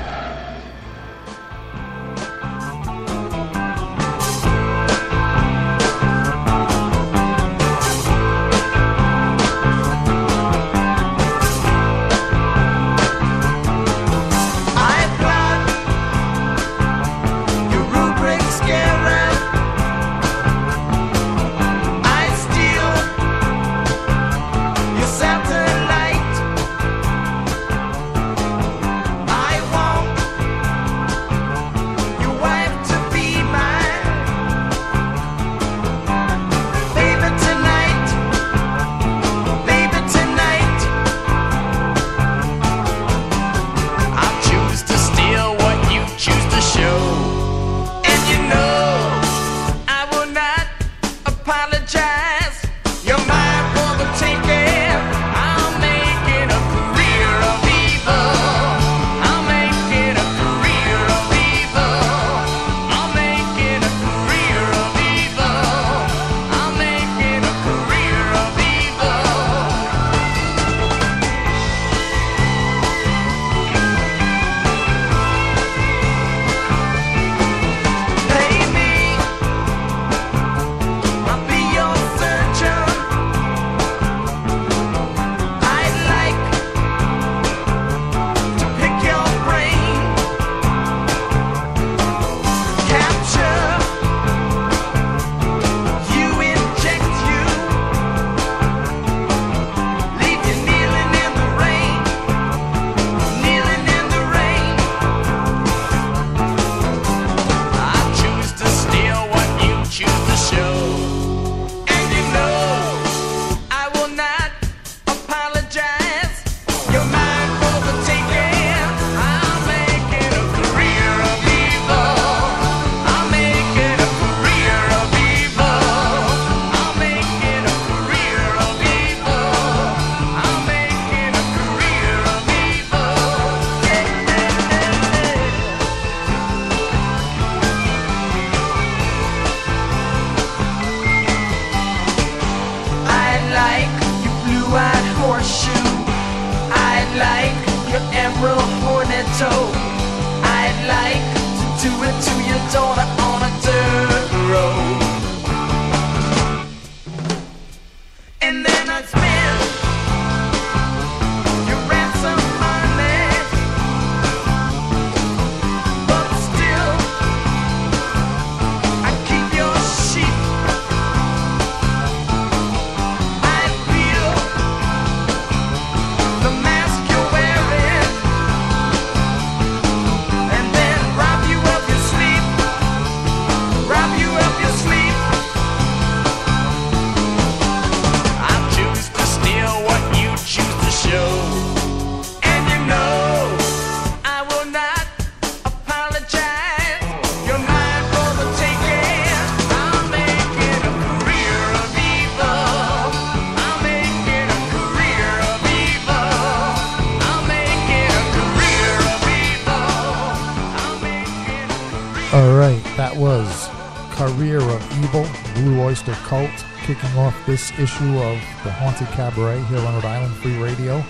Career of Evil, Blue Oyster Cult, kicking off this issue of the Haunted Cabaret here on Rhode Island Free Radio.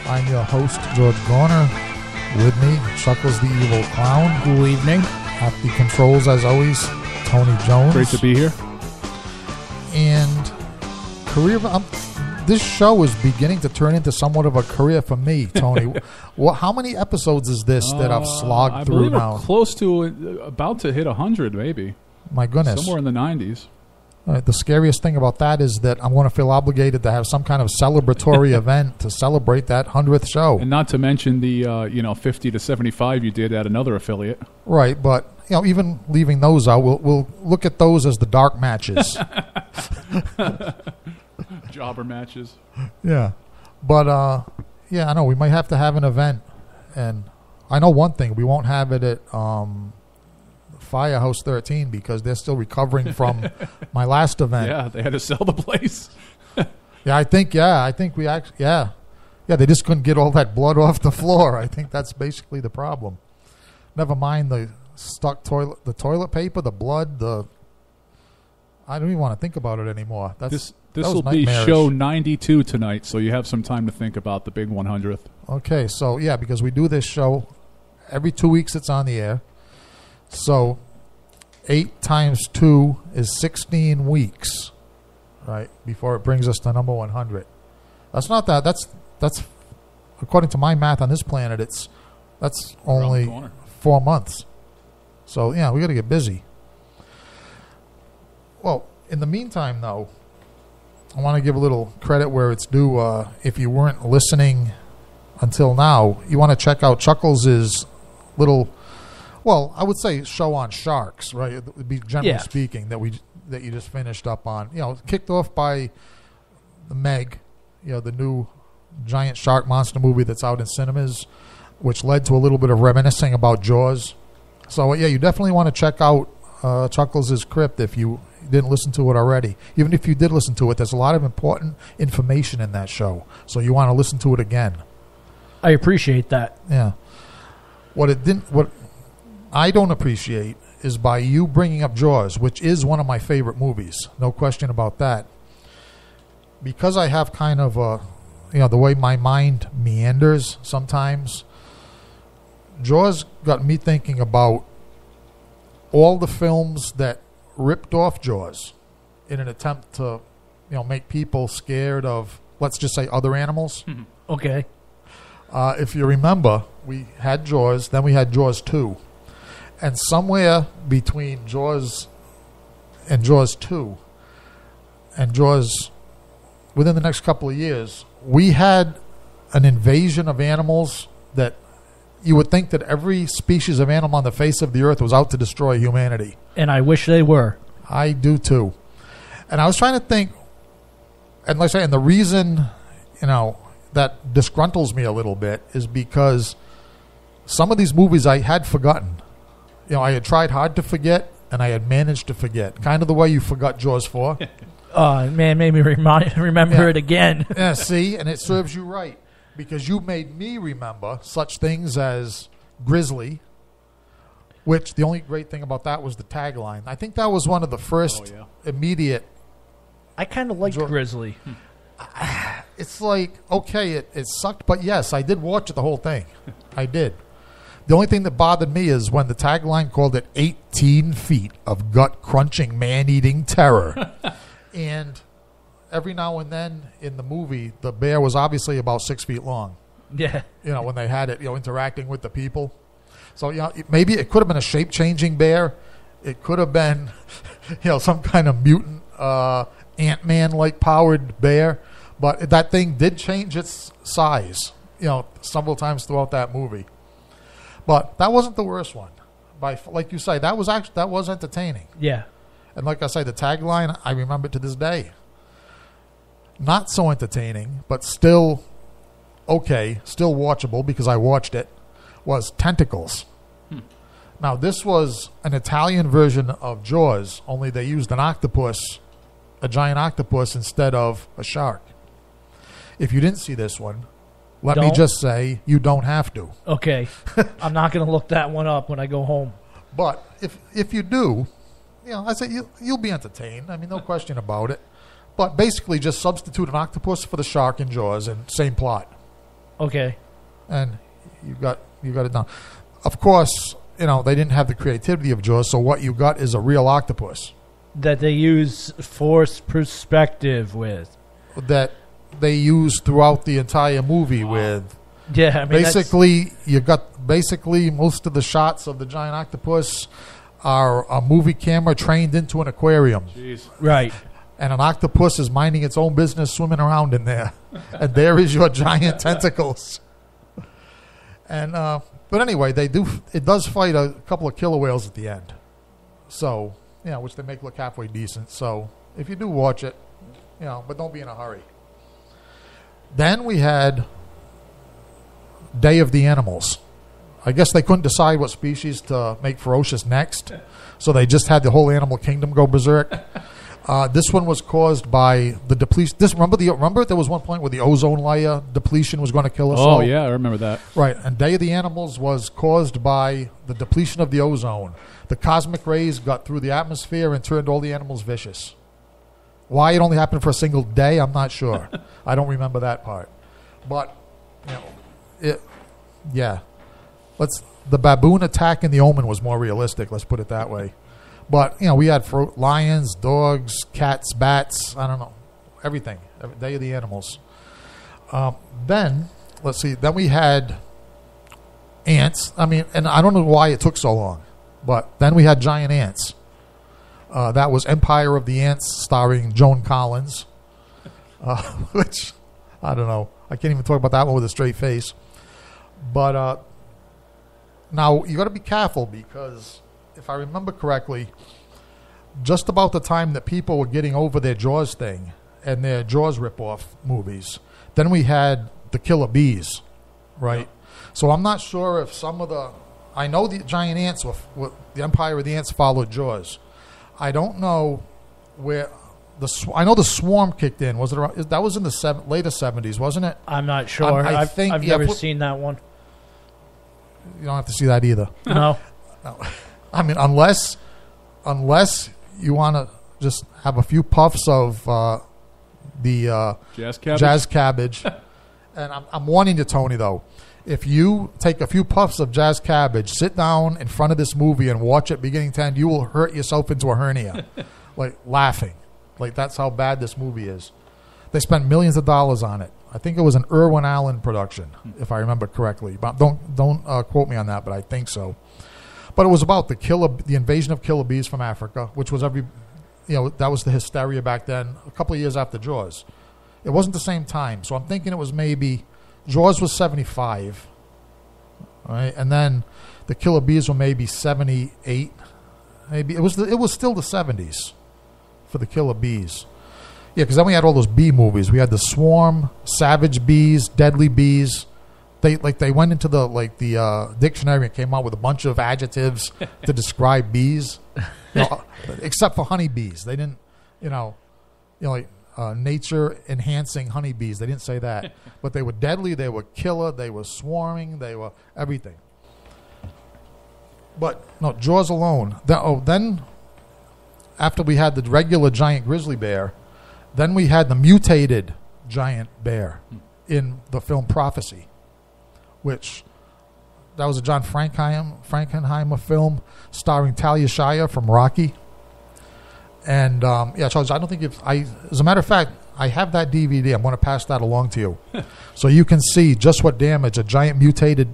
I'm your host, George Garner. With me, Chuckles the Evil Clown. Good evening. At the controls, as always, Tony Jones. Great to be here. And this show is beginning to turn into somewhat of a career for me, Tony. How many episodes is this that I've slogged through now? We're close to, about to hit 100, maybe. My goodness. Somewhere in the 90s. The scariest thing about that is that I'm going to feel obligated to have some kind of celebratory event to celebrate that 100th show. And not to mention the 50 to 75 you did at another affiliate. Right, but even leaving those out, we'll look at those as the dark matches. Jobber matches. Yeah. But Yeah, I know. We might have to have an event. And I know one thing. We won't have it at Firehouse 13 because they're still recovering from my last event. Yeah, they had to sell the place. I think we actually, yeah, they just couldn't get all that blood off the floor. I think that's basically the problem. Never mind the toilet paper, the blood, I don't even want to think about it anymore. This will be nightmarish. show 92 tonight, so you have some time to think about the big 100th. Okay, so yeah, because we do this show every 2 weeks, it's on the air. So 8 times 2 is 16 weeks, right? Before it brings us to number 100. That's not that. That's according to my math on this planet. That's only 4 months. So yeah, we got to get busy. Well, in the meantime, though, I want to give a little credit where it's due. If you weren't listening until now, you want to check out Chuckles' little, well, I would say show on sharks, right? It would be generally speaking that you just finished up on. You know, kicked off by the Meg, the new giant shark monster movie that's out in cinemas, which led to a little bit of reminiscing about Jaws. So yeah, you definitely want to check out Chuckles' Crypt if you didn't listen to it already. Even if you did listen to it, there's a lot of important information in that show. So you want to listen to it again. I appreciate that. Yeah. What I don't appreciate is by you bringing up Jaws, which is one of my favorite movies. No question about that. Because I have kind of the way my mind meanders sometimes, Jaws got me thinking about all the films that ripped off Jaws in an attempt to, make people scared of, let's just say, other animals. Okay. If you remember, we had Jaws, then we had Jaws 2. And somewhere between Jaws and Jaws 2 and Jaws, within the next couple of years, we had an invasion of animals that you would think that every species of animal on the face of the earth was out to destroy humanity. And I wish they were. I do too. And I was trying to think, and like I say, and the reason, that disgruntles me a little bit is because some of these movies I had forgotten. I had tried hard to forget, and I had managed to forget. Kind of the way you forgot Jaws 4. Man, made me remember it again. Yeah, see, and it serves you right. Because you made me remember such things as Grizzly, which the only great thing about that was the tagline. I think that was one of the first immediate. I kind of liked Grizzly. It's like, okay, it sucked, but yes, I did watch the whole thing. I did. The only thing that bothered me is when the tagline called it 18 feet of gut-crunching, man-eating terror. And every now and then in the movie, the bear was obviously about 6 feet long. Yeah. When they had it, interacting with the people. So, maybe it could have been a shape-changing bear. It could have been, some kind of mutant Ant-Man-like powered bear. But that thing did change its size, several times throughout that movie. But that wasn't the worst one. Like you say, that was entertaining. Yeah. And like I say, the tagline, I remember to this day. Not so entertaining, but still okay, still watchable because I watched it, was Tentacles. Now, this was an Italian version of Jaws, only they used an octopus, a giant octopus, instead of a shark. If you didn't see this one, let me just say you don't have to. Okay. I'm not going to look that one up when I go home. But if you do, I say you'll be entertained. I mean, no question about it. But basically just substitute an octopus for the shark in Jaws and same plot. Okay. And you got it done. Of course, they didn't have the creativity of Jaws, so what you got is a real octopus. That they use forced perspective with. That they use throughout the entire movie with. Yeah, I mean, you got most of the shots of the giant octopus are a movie camera trained into an aquarium. Jeez. Right. And an octopus is minding its own business, swimming around in there. And there is your giant tentacles. And but anyway, it does fight a couple of killer whales at the end. So, which they make look halfway decent. So, if you do watch it, but don't be in a hurry. Then we had Day of the Animals. I guess they couldn't decide what species to make ferocious next, so they just had the whole animal kingdom go berserk. This one was caused by the depletion. Remember there was one point where the ozone layer depletion was going to kill us all? Oh, yeah, I remember that. Right, and Day of the Animals was caused by the depletion of the ozone. The cosmic rays got through the atmosphere and turned all the animals vicious. Why it only happened for a single day, I'm not sure. I don't remember that part. But, the baboon attack in The Omen was more realistic, let's put it that way. But, we had lions, dogs, cats, bats, I don't know, everything. Day of the Animals. Then we had ants. And I don't know why it took so long, but then we had giant ants. That was Empire of the Ants, starring Joan Collins, which, I don't know. I can't even talk about that one with a straight face. But now, you got to be careful because, if I remember correctly, just about the time that people were getting over their Jaws thing and their Jaws ripoff movies, then we had the Killer Bees, right? So I'm not sure if some of the... I know the giant ants, the Empire of the Ants followed Jaws. I don't know where... I know the Swarm kicked in. Was it around, that was in the later 70s, wasn't it? I'm not sure. I've never seen that one. You don't have to see that either. No. Unless you want to just have a few puffs of the jazz cabbage. And I'm warning you, Tony, though. If you take a few puffs of jazz cabbage, sit down in front of this movie and watch it beginning to end, you will hurt yourself into a hernia. Laughing. That's how bad this movie is. They spent millions of dollars on it. I think it was an Irwin Allen production, if I remember correctly. But don't quote me on that, but I think so. But it was about the invasion of killer bees from Africa, which was that was the hysteria back then, a couple of years after Jaws. It wasn't the same time, so I'm thinking it was maybe Jaws was 75, right? And then the killer bees were maybe 78. Maybe it was still the 70s for the killer bees. Yeah, because then we had all those bee movies. We had the Swarm, Savage Bees, Deadly Bees. They went into the dictionary and came out with a bunch of adjectives to describe bees, except for honeybees. They didn't, nature enhancing honeybees. They didn't say that, but they were deadly. They were killer. They were swarming. They were everything. But no, Jaws alone. Then after we had the regular giant grizzly bear, then we had the mutated giant bear in the film Prophecy, which that was a John Frankenheimer film starring Talia Shire from Rocky. And Charles, I don't think as a matter of fact, I have that DVD. I'm going to pass that along to you, so you can see just what damage a giant mutated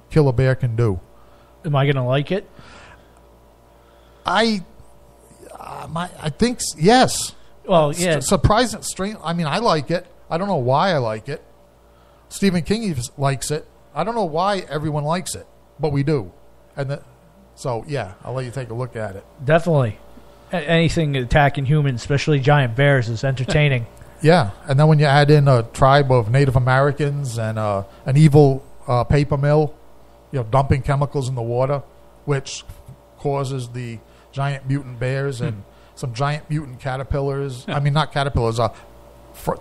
killer bear can do. Am I going to like it? I think yes. Well, yeah. Surprising, strange. I like it. I don't know why I like it. Stephen King likes it. I don't know why everyone likes it, but we do. So I'll let you take a look at it. Definitely. Anything attacking humans, especially giant bears, is entertaining. Yeah, and then when you add in a tribe of Native Americans and an evil paper mill, dumping chemicals in the water, which causes the giant mutant bears and some giant mutant caterpillars. Not caterpillars,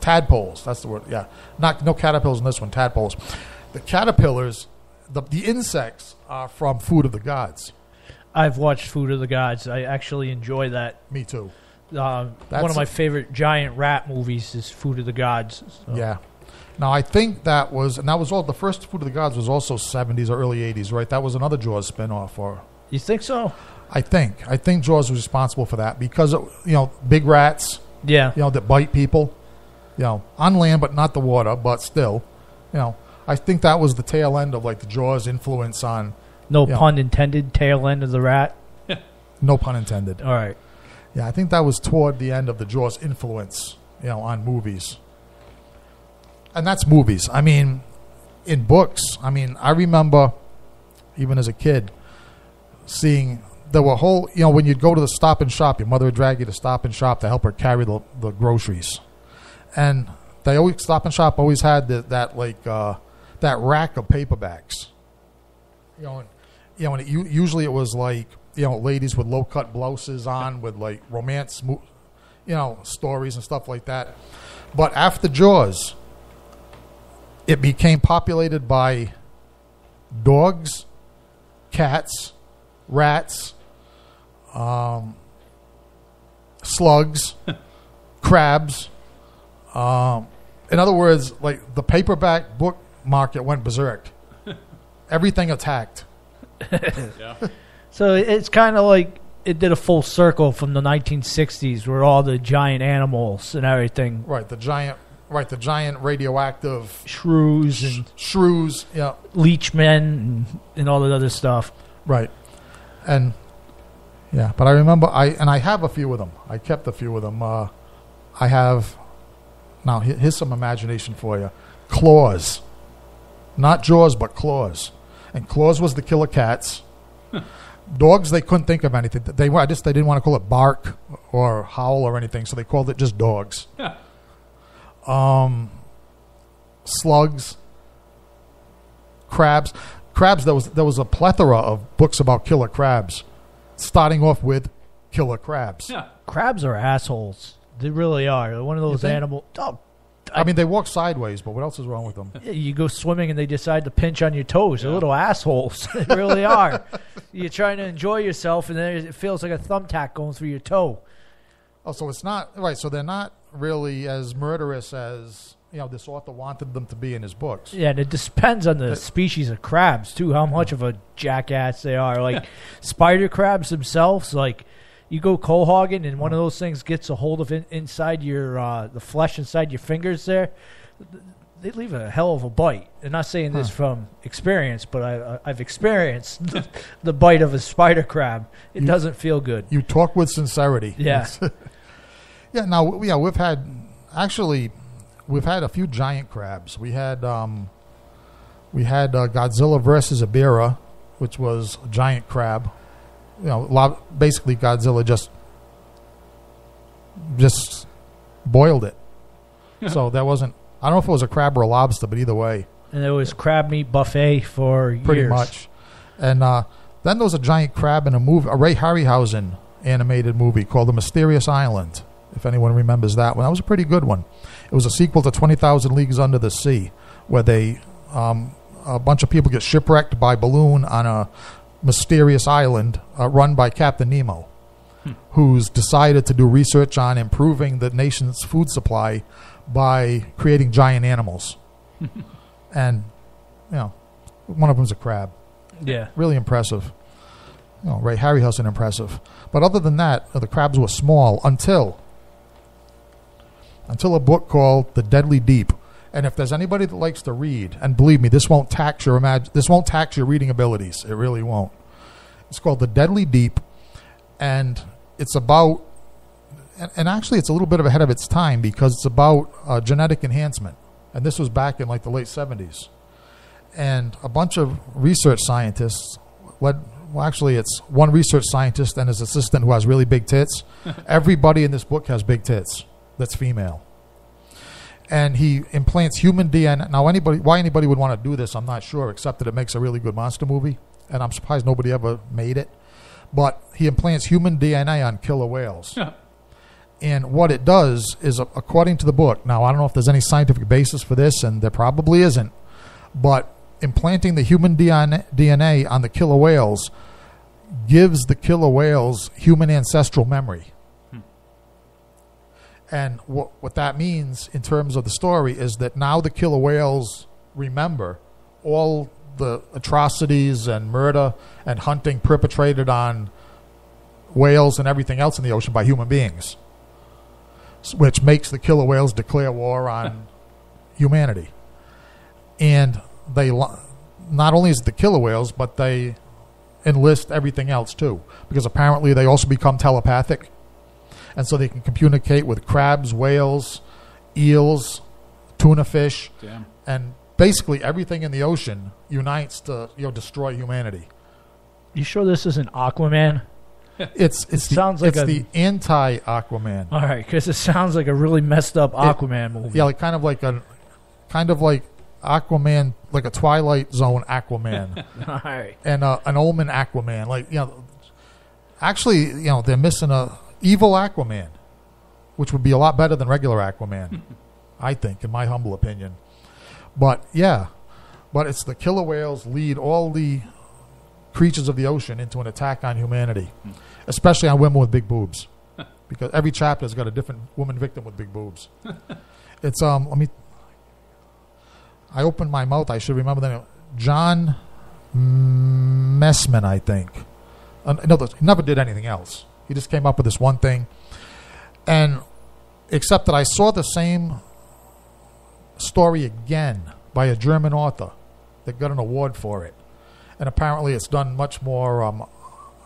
tadpoles. That's the word. Yeah, no caterpillars in this one. Tadpoles. The caterpillars, the insects are from Food of the Gods. I've watched Food of the Gods. I actually enjoy that. Me too. One of my favorite giant rat movies is Food of the Gods. So. Yeah. Now I think that was all. The first Food of the Gods was also 70s or early 80s, right? That was another Jaws spinoff, or you think so? I think Jaws was responsible for that because big rats. Yeah. That bite people. On land but not the water, but still, I think that was the tail end of the Jaws influence on. No pun intended. Tail end of the rat. No pun intended. All right. Yeah, I think that was toward the end of the Jaws influence, on movies. And that's movies. In books, I remember, even as a kid, seeing there were when you'd go to the Stop and Shop, your mother would drag you to Stop and Shop to help her carry the groceries. And Stop and Shop always had that that rack of paperbacks. And usually it was like, ladies with low cut blouses on with like romance, stories and stuff like that. But after Jaws, it became populated by dogs, cats, rats, slugs, crabs. In other words, like the paperback book market went berserk. Everything attacked. Yeah. So it's kind of like it did a full circle from the 1960s, where all the giant animals and everything, Right, the giant radioactive shrews and shrews, yeah, leechmen and all that other stuff. right, and yeah. But I remember I have a few of them. I kept a few of them. I have now. Here's some imagination for you. Claws, not Jaws, but Claws, and Claws was the killer cats. Dogs, they couldn't think of anything. They didn't want to call it bark or howl or anything, so they called it just dogs. Slugs, crabs. There was a plethora of books about killer crabs, starting off with killer crabs. Yeah. Crabs are assholes. They really are. They're one of those think? animals. Oh, I mean, they walk sideways, but what else is wrong with them? you go swimming and they decide to pinch on your toes. They're little assholes. They really are. You're trying to enjoy yourself, and then it feels like a thumbtack going through your toe. Oh, so it's not right. So they're not really as murderous as this author wanted them to be in his books. Yeah, and it depends on the species of crabs, too, how much of a jackass they are. Like, spider crabs themselves, like, you go cold hogging and one of those things gets a hold of inside your the flesh inside your fingers there, they leave a hell of a bite. I'm not saying this from experience, but I've experienced the bite of a spider crab. It doesn't feel good. You talk with sincerity. Yeah. Yeah. Now, we've had a few giant crabs. We had Godzilla versus Ebirah, which was a giant crab. Basically Godzilla just boiled it. So that wasn't. I don't know if it was a crab or a lobster, but either way, And there was crab meat buffet for pretty years. much. And then there was a giant crab in a movie, a Ray Harryhausen animated movie called The Mysterious Island, if anyone remembers that one. That was a pretty good one. It was a sequel to 20,000 Leagues Under the Sea, where a bunch of people get shipwrecked by balloon on a mysterious island run by Captain Nemo, who's decided to do research on improving the nation's food supply by creating giant animals. And, one of them's a crab. Yeah. Really impressive. Ray Harryhausen impressive. But other than that, the crabs were small until a book called The Deadly Deep. And if there's anybody that likes to read, and believe me, this won't tax your reading abilities. It really won't. It's called The Deadly Deep, and it's about, and actually it's a little bit ahead of its time because it's about genetic enhancement. And this was back in like the late 70s. And a bunch of research scientists, it's one research scientist and his assistant who has really big tits. Everybody in this book has big tits that's female. And he implants human DNA. Now, why anybody would want to do this, I'm not sure, except that it makes a really good monster movie. And I'm surprised nobody ever made it. But he implants human DNA on killer whales. Yeah. And what it does is, according to the book, now I don't know if there's any scientific basis for this, and there probably isn't, but implanting the human DNA on the killer whales gives the killer whales human ancestral memory. And what that means in terms of the story is that now the killer whales remember all the atrocities and murder and hunting perpetrated on whales and everything else in the ocean by human beings, which makes the killer whales declare war on humanity. And they not only is it the killer whales, but they enlist everything else too, because apparently they also become telepathic. And so they can communicate with crabs, whales, eels, tuna fish, and basically everything in the ocean unites to destroy humanity. You sure this isn't Aquaman? It's the anti-Aquaman. All right, because it sounds like a really messed up Aquaman movie. Yeah, kind of like Aquaman like a Twilight Zone Aquaman. All right. And an Omen Aquaman. Like, actually, they're missing a evil Aquaman, which would be a lot better than regular Aquaman, I think, in my humble opinion. But it's the killer whales lead all the creatures of the ocean into an attack on humanity, especially on women with big boobs, because every chapter's got a different woman victim with big boobs. It's I opened my mouth. I should remember the name. John Messman, I think. No, he never did anything else. He just came up with this one thing. And except that I saw the same story again by a German author that got an award for it. And apparently it's done much more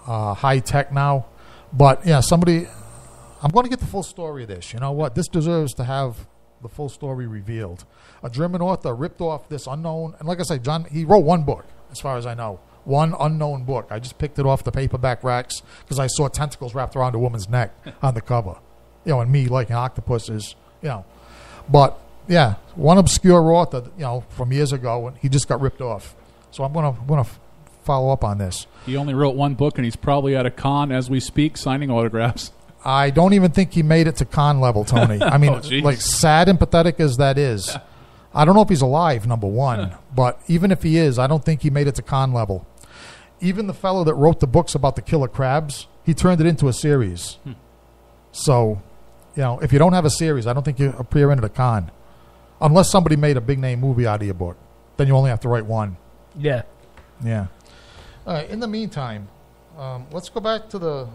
high tech now. But yeah, I'm going to get the full story of this. You know what? This deserves to have the full story revealed. A German author ripped off this unknown, and like I say, John, he wrote one book, as far as I know. One unknown book. I just picked it off the paperback racks because I saw tentacles wrapped around a woman's neck on the cover. And me liking octopuses, But, yeah, one obscure author, from years ago, and he just got ripped off. So I'm going to follow up on this. He only wrote one book, and he's probably at a con as we speak signing autographs. I don't even think he made it to con level, Tony. I mean, like, sad and pathetic as that is, I don't know if he's alive, number one. But even if he is, I don't think he made it to con level. Even the fellow that wrote the books about the killer crabs, he turned it into a series. So, if you don't have a series, I don't think you appear into the con. Unless somebody made a big-name movie out of your book. Then you only have to write one. Yeah. Yeah. All right, in the meantime, let's go back to the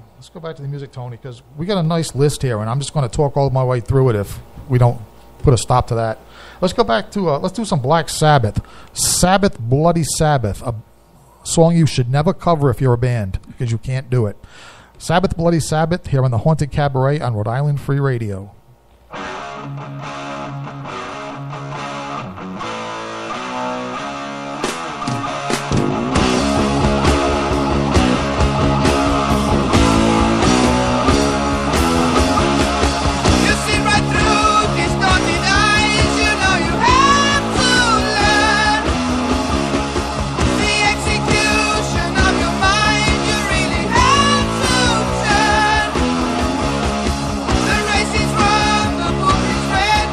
music, Tony, because we got a nice list here, and I'm just going to talk all my way through it if we don't put a stop to that. Let's go back to let's do some Black Sabbath. Sabbath, Bloody Sabbath, a song you should never cover if you're a band because you can't do it. Sabbath, Bloody Sabbath here on the Haunted Cabaret on Rhode Island Free Radio. The race is wrong, the book is read.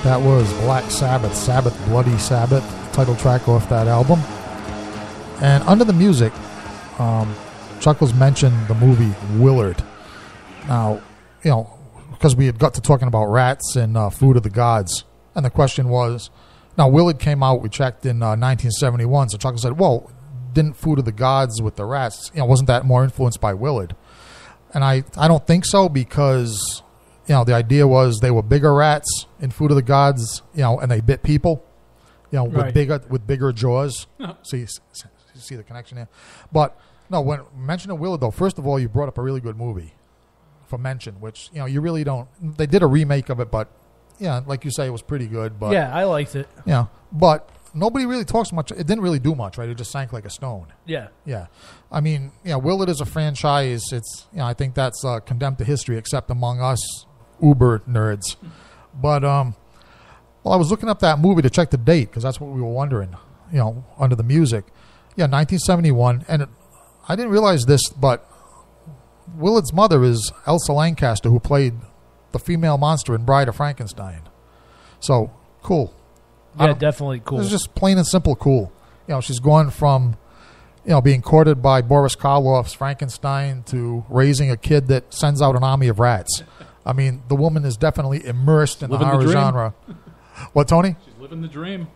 That was Black Sabbath, Sabbath Bloody Sabbath, title track off that album. And under the music, Chuckles mentioned the movie Willard. Now, you know, because we had got to talking about rats and Food of the Gods. And the question was, now Willard came out, we checked in 1971, so Chuckles said, well, didn't Food of the Gods with the rats, you know, wasn't that more influenced by Willard? And I don't think so, because, you know, the idea was they were bigger rats in Food of the Gods, you know, and they bit people, you know, Right. with bigger jaws. So you see the connection there. But no, when mentioning Willard, though, first of all, you brought up a really good movie for mention, which, you know, you really don't. They did a remake of it, but yeah, like you say, it was pretty good. But Yeah, I liked it. yeah, but nobody really talks much. It didn't really do much, right? It just sank like a stone. Yeah. Yeah, I mean, yeah, Willard is a franchise. It's, you know, I think that's condemned to history, except among us uber nerds. But well, I was looking up that movie to check the date, because that's what we were wondering, you know, under the music. Yeah, 1971, and I didn't realize this, but Willard's mother is Elsa Lancaster, who played the female monster in Bride of Frankenstein. So cool. Yeah, definitely cool. It's just plain and simple cool. You know, she's gone from, you know, being courted by Boris Karloff's Frankenstein to raising a kid that sends out an army of rats. I mean, the woman is definitely immersed in the Living the horror dream. genre. What, Tony? She's living the dream.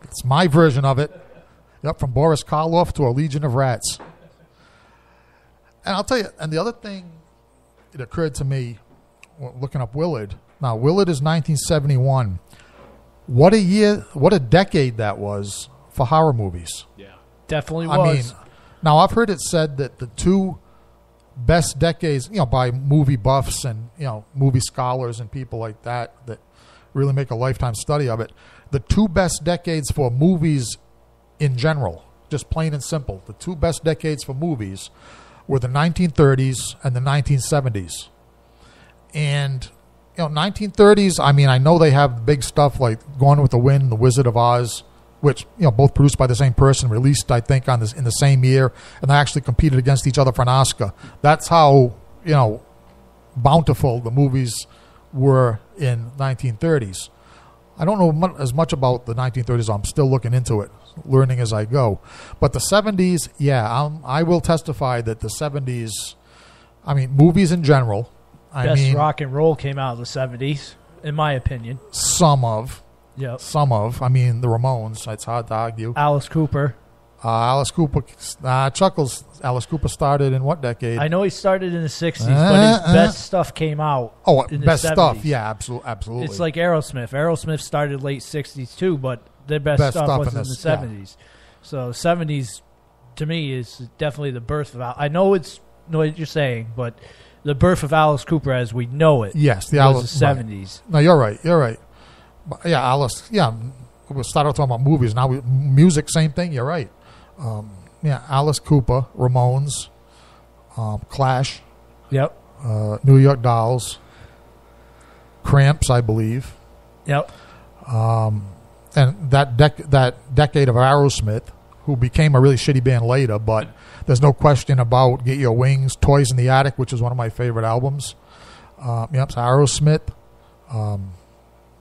It's my version of it. Yep, from Boris Karloff to a legion of rats. And I'll tell you, and the other thing, it occurred to me looking up Willard. Now, Willard is 1971. What a year, what a decade that was for horror movies. Yeah. Definitely I was. mean, now I've heard it said that the two best decades, you know, by movie buffs and, you know, movie scholars and people like that really make a lifetime study of it, the two best decades for movies in general, just plain and simple, the two best decades for movies were the 1930s and the 1970s. And, you know, 1930s, I mean, I know they have big stuff like Gone with the Wind, The Wizard of Oz, which, you know, both produced by the same person, released, I think, in the same year, and they actually competed against each other for an Oscar. That's how, you know, bountiful the movies were in 1930s. I don't know as much about the 1930s. I'm still looking into it, learning as I go. But the 70s, yeah, I will testify that the 70s, I mean, movies in general, Best rock and roll came out of the 70s, in my opinion. Some of. Yep. I mean, the Ramones, it's hard to argue. Alice Cooper. Alice Cooper, Chuckles, Alice Cooper started in what decade? I know he started in the 60s, but his best stuff came out in the best 70s. stuff, yeah, absolutely. It's like Aerosmith. Aerosmith started late 60s too, but their best stuff was in the 70s. So 70s, to me, is definitely the birth of I know what you're saying, but the birth of Alice Cooper as we know it yes, the was Alice, the right. 70s. No, you're right. But yeah, Alice, yeah, we'll start out talking about movies. Now, music, same thing, you're right. Yeah, Alice Cooper, Ramones, Clash, Yep. New York Dolls, Cramps, I believe. Yep. And that decade of Aerosmith, who became a really shitty band later, but there's no question about Get Your Wings, Toys in the Attic, which is one of my favorite albums. Yep, so Aerosmith.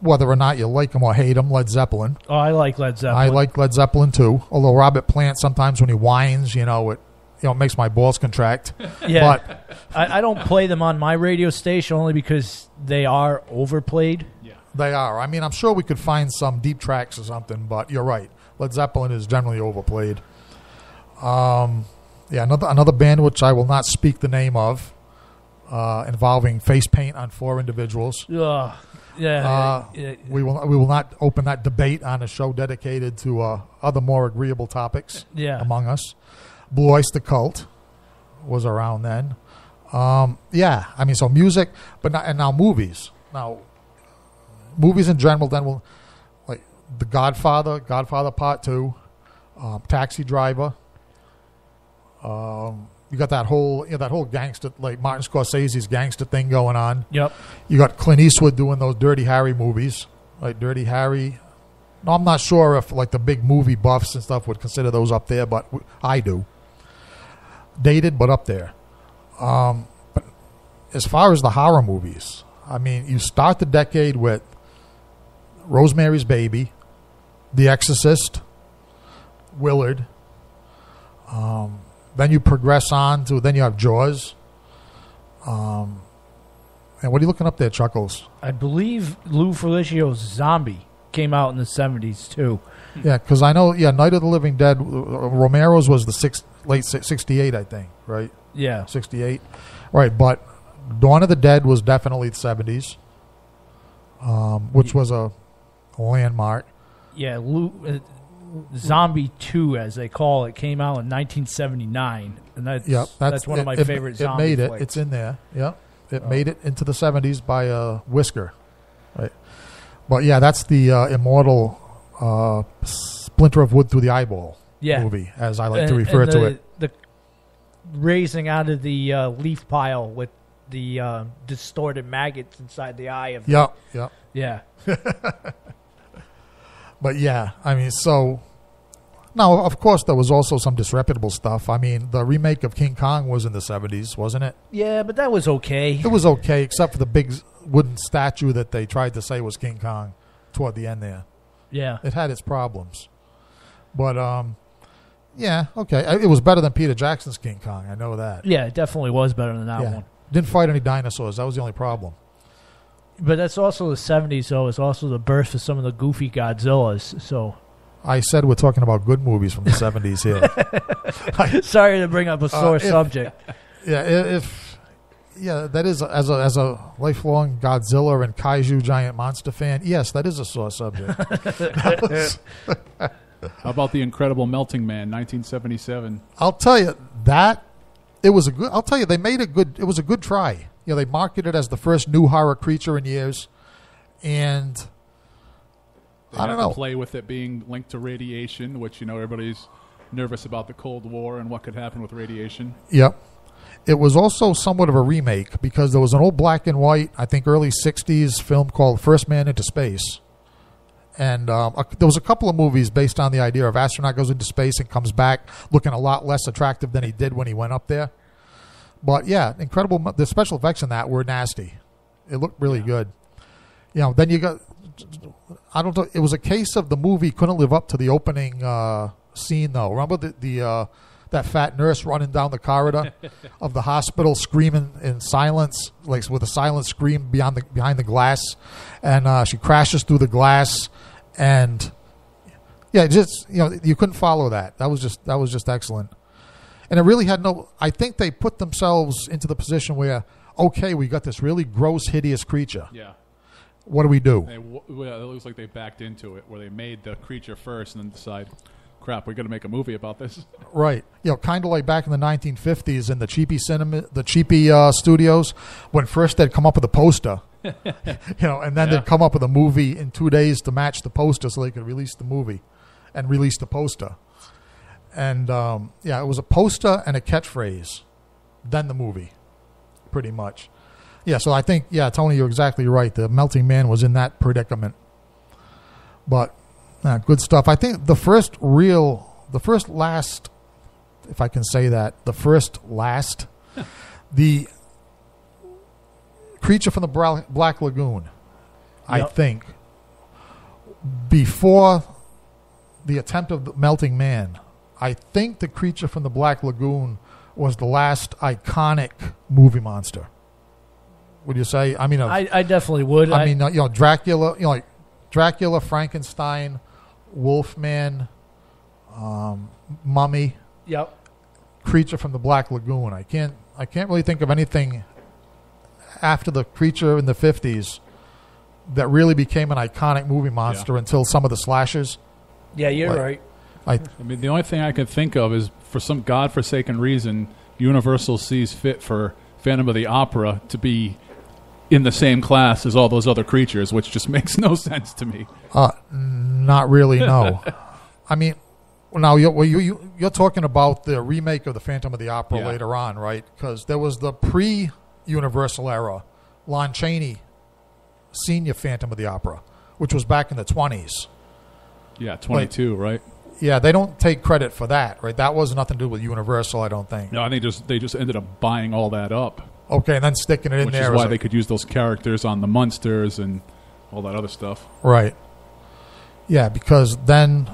Whether or not you like them or hate them, Led Zeppelin. Oh, I like Led Zeppelin. I like Led Zeppelin too. Although Robert Plant, sometimes when he whines, it makes my balls contract. Yeah. But I don't play them on my radio station only because they are overplayed. they are. I mean, I'm sure we could find some deep tracks or something, but you're right. Led Zeppelin is generally overplayed. Yeah, another band which I will not speak the name of, involving face paint on 4 individuals. Ugh. Yeah. We will not open that debate on a show dedicated to other more agreeable topics among us. Blue Oyster Cult was around then. Yeah, I mean, so music, but now movies. Now, movies in general, then we'll, like The Godfather Part 2, Taxi Driver. You got that whole gangster, like Martin Scorsese's gangster thing going on. Yep. You got Clint Eastwood doing those Dirty Harry movies, like Dirty Harry. No, I'm not sure if like the big movie buffs and stuff would consider those up there, but I do. Dated, but up there. But as far as the horror movies, I mean, you start the decade with Rosemary's Baby, The Exorcist, Willard. Then you progress on to, then you have Jaws. And what are you looking up there, Chuckles? I believe Lou Felicio's Zombie came out in the 70s, too. Yeah, because I know, Night of the Living Dead, Romero's was the late 68, I think, right? Yeah. 68. Right, but Dawn of the Dead was definitely the 70s, which was a landmark. Yeah, Zombie 2, as they call it, came out in 1979, and that's one of my favorite zombie It made it. flicks. It's in there. Yep. It made it into the 70s by Whisker. Right. But, yeah, that's the immortal splinter of wood through the eyeball movie, as I like to refer to it. The raising out of the leaf pile with the distorted maggots inside the eye of Yep. Yeah. But yeah, I mean, so now of course there was also some disreputable stuff. I mean, the remake of King Kong was in the 70s, wasn't it? Yeah, but that was okay. It was okay, except for the big wooden statue that they tried to say was King Kong toward the end there. Yeah. It had its problems. But yeah, okay. It was better than Peter Jackson's King Kong, I know that. Yeah, it definitely was better than that one. Didn't fight any dinosaurs, that was the only problem. But that's also the 70s, though. It's also the birth of some of the goofy Godzillas. So I said we're talking about good movies from the 70s here. Sorry to bring up a sore subject. Yeah, that is as a lifelong Godzilla and Kaiju giant monster fan. Yes, that is a sore subject. How about The Incredible Melting Man, 1977? I'll tell you that it was a good. I'll tell you they made a good. It was a good try. They marketed it as the first new horror creature in years, and I don't know. Play with it being linked to radiation, which everybody's nervous about the Cold War and what could happen with radiation. Yep. It was also somewhat of a remake because there was an old black and white, I think early 60s film called First Man into Space. And there was a couple of movies based on the idea of astronaut goes into space and comes back looking a lot less attractive than he did when he went up there. But yeah, incredible. The special effects in that were nasty. It looked really good. Then you got, I don't know, it was a case of the movie couldn't live up to the opening scene though. Remember the that fat nurse running down the corridor of the hospital screaming in silence, like with a silent scream behind the glass, and she crashes through the glass, and just you couldn't follow that. That was just excellent. And it really had no. I think they put themselves into the position where, okay, we got this really gross, hideous creature. Yeah. What do we do? It looks like they backed into it, where they made the creature first and then decide, crap, we're going to make a movie about this. Right. Kind of like back in the 1950s in the cheapy cinema, the cheapy studios, when first they'd come up with a poster, and then they'd come up with a movie in 2 days to match the poster, so they could release the movie, and release the poster. And, it was a poster and a catchphrase, then the movie, pretty much. Yeah, so I think, Tony, you're exactly right. The Melting Man was in that predicament. But, good stuff. I think the first last, if I can say that, the creature from the Black Lagoon, I think, before the attempt of the Melting Man, I think the creature from the Black Lagoon was the last iconic movie monster. Would you say? I mean, I definitely would. I mean, Dracula, like Dracula, Frankenstein, Wolfman, Mummy. Yep. Creature from the Black Lagoon. I can't really think of anything after the creature in the 50s that really became an iconic movie monster until some of the slashers. Yeah, you're right. I mean, the only thing I could think of is, for some godforsaken reason, Universal sees fit for Phantom of the Opera to be in the same class as all those other creatures, which just makes no sense to me. Not really, no. I mean, now you're talking about the remake of the Phantom of the Opera later on, right? Because there was the pre-Universal era, Lon Chaney Senior Phantom of the Opera, which was back in the 20s. Yeah, 22, right? Yeah, they don't take credit for that, right? That was nothing to do with Universal, I don't think. No, I think they just ended up buying all that up. Okay, and then sticking it in there. Which is why they could use those characters on the Munsters and all that other stuff. Right. Yeah, because then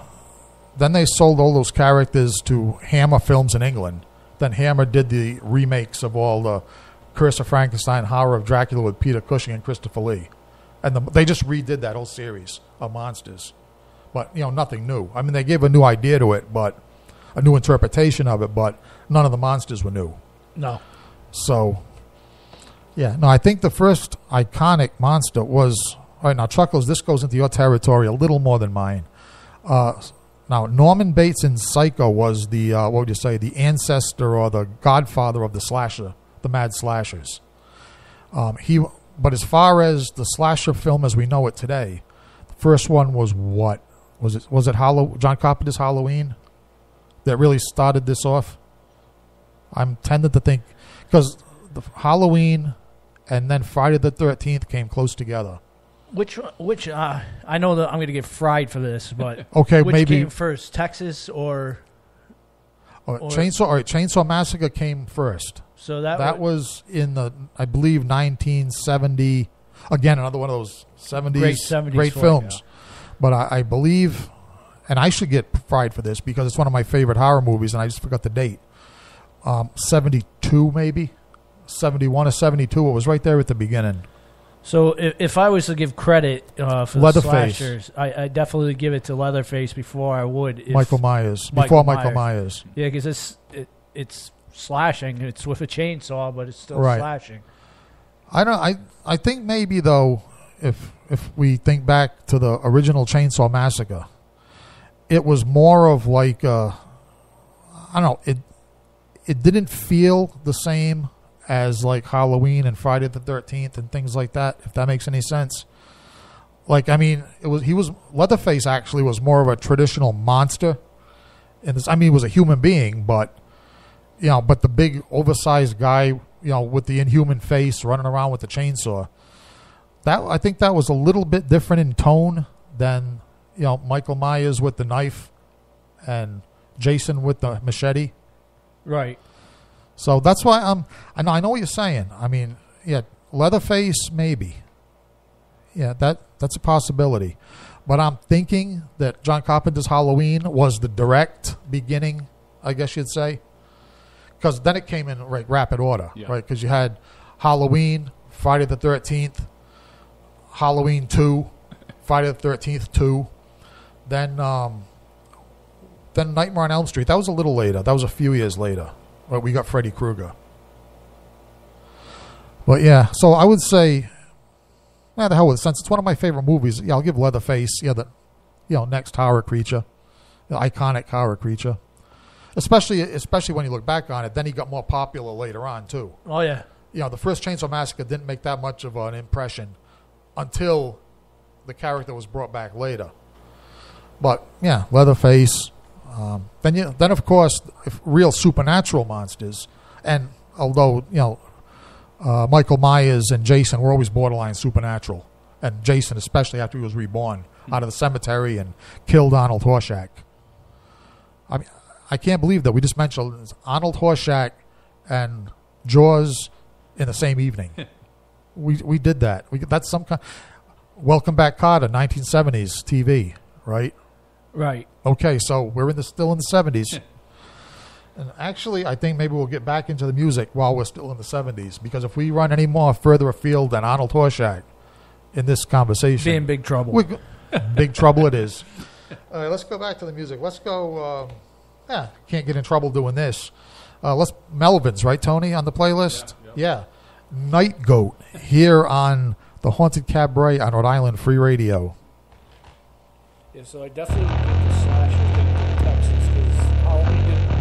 they sold all those characters to Hammer Films in England. Then Hammer did the remakes of all the Curse of Frankenstein, Horror of Dracula with Peter Cushing and Christopher Lee. And they just redid that whole series of monsters. But, nothing new. I mean, they gave a new idea to it, but a new interpretation of it, but none of the monsters were new. No. So, yeah. No, I think the first iconic monster was... All right, now, Chuckles, this goes into your territory a little more than mine. Now, Norman Bates in Psycho was the, the ancestor or the godfather of the slasher, the Mad Slashers. But as far as the slasher film as we know it today, the first one was what? Was it John Carpenter's Halloween that really started this off? I'm tending to think, because the Halloween and then Friday the 13th came close together. Which I know that I'm going to get fried for this, but okay, which maybe came first, Texas or Chainsaw? All right, Chainsaw Massacre came first. So that was in the, I believe, 1970. Again, another one of those 70s great films. But I believe, and I should get fried for this because it's one of my favorite horror movies, and I just forgot the date. 72 maybe, 71 or 72. It was right there at the beginning. So if I was to give credit for the Leatherface. slashers, I definitely give it to Leatherface before I would if Michael Myers. Before Michael Myers. Yeah, because it's slashing. It's with a chainsaw, but it's still Right. slashing. I think maybe though, if we think back to the original Chainsaw Massacre, it was more of like I don't know. It didn't feel the same as like Halloween and Friday the 13th and things like that, if that makes any sense. Like, I mean, Leatherface actually was more of a traditional monster. And he was a human being, but the big oversized guy, with the inhuman face running around with the chainsaw. I think that was a little bit different in tone than, Michael Myers with the knife and Jason with the machete. Right. So that's why I know what you're saying. I mean, yeah, Leatherface maybe. Yeah, that's a possibility. But I'm thinking that John Carpenter's Halloween was the direct beginning, I guess you'd say. Because then it came in rapid order, right? Because you had Halloween, Friday the 13th, Halloween 2, Friday the 13th 2, then Nightmare on Elm Street. That was a little later. That was a few years later. Right, we got Freddy Krueger. But yeah, so I would say, the hell with it. Since it's one of my favorite movies, I'll give Leatherface, the next horror creature, the iconic horror creature. Especially when you look back on it, then he got more popular later on too. Oh yeah. The first Chainsaw Massacre didn't make that much of an impression until the character was brought back later. But yeah, Leatherface. Then of course, real supernatural monsters, and although Michael Myers and Jason were always borderline supernatural, and Jason especially after he was reborn out of the cemetery and killed Arnold Horshack. I mean, I can't believe that we just mentioned Arnold Horshack and Jaws in the same evening. we did that. That's some kind. Welcome Back, Kotter, 1970s TV, right? Right. Okay, so we're still in the 70s. And actually, I think maybe we'll get back into the music while we're still in the 70s, because if we run any more further afield than Arnold Horshack in this conversation, be in big trouble. Big trouble it is. All right, let's go back to the music. Let's go. Can't get in trouble doing this. Let's Melvins, right, Tony, on the playlist? Yeah. Night Goat here on the Haunted Cabaret on Rhode Island Free Radio. Yeah, so I definitely get the slasher thing to Texas because Halloween didn't.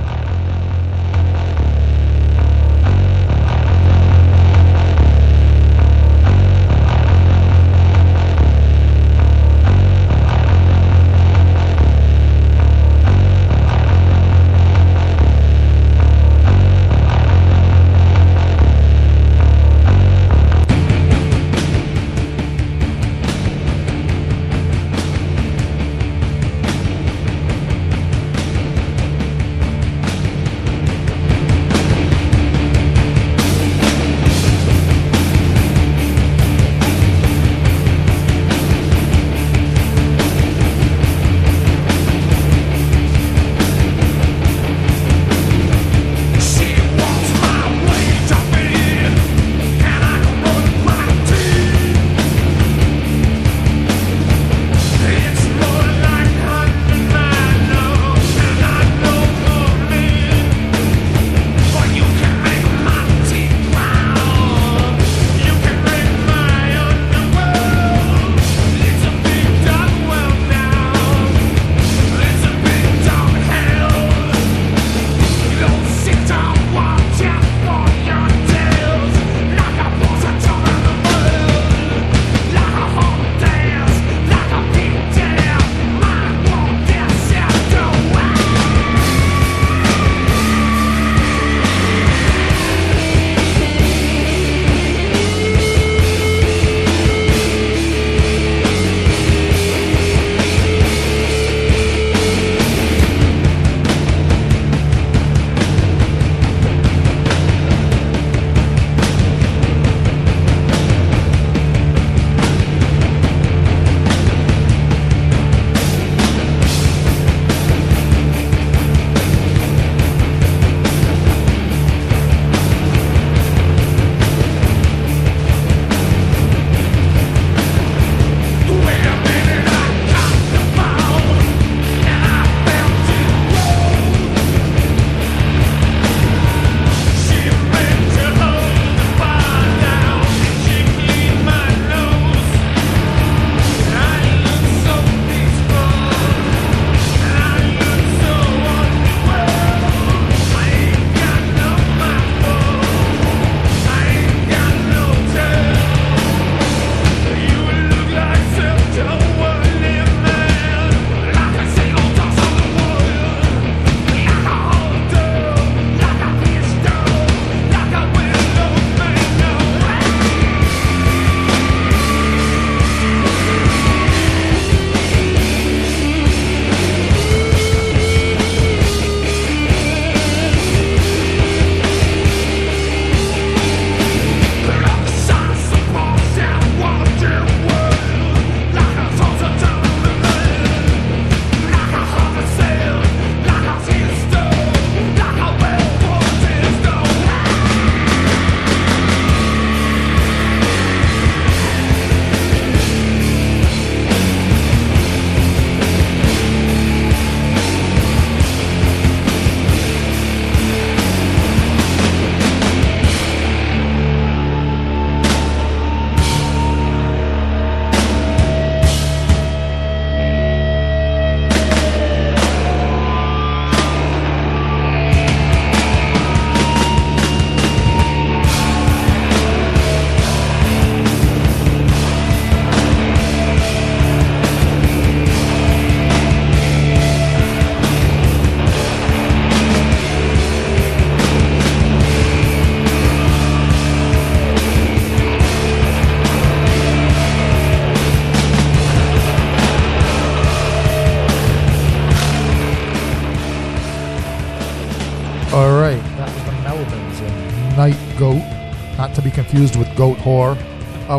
to be confused with goat whore.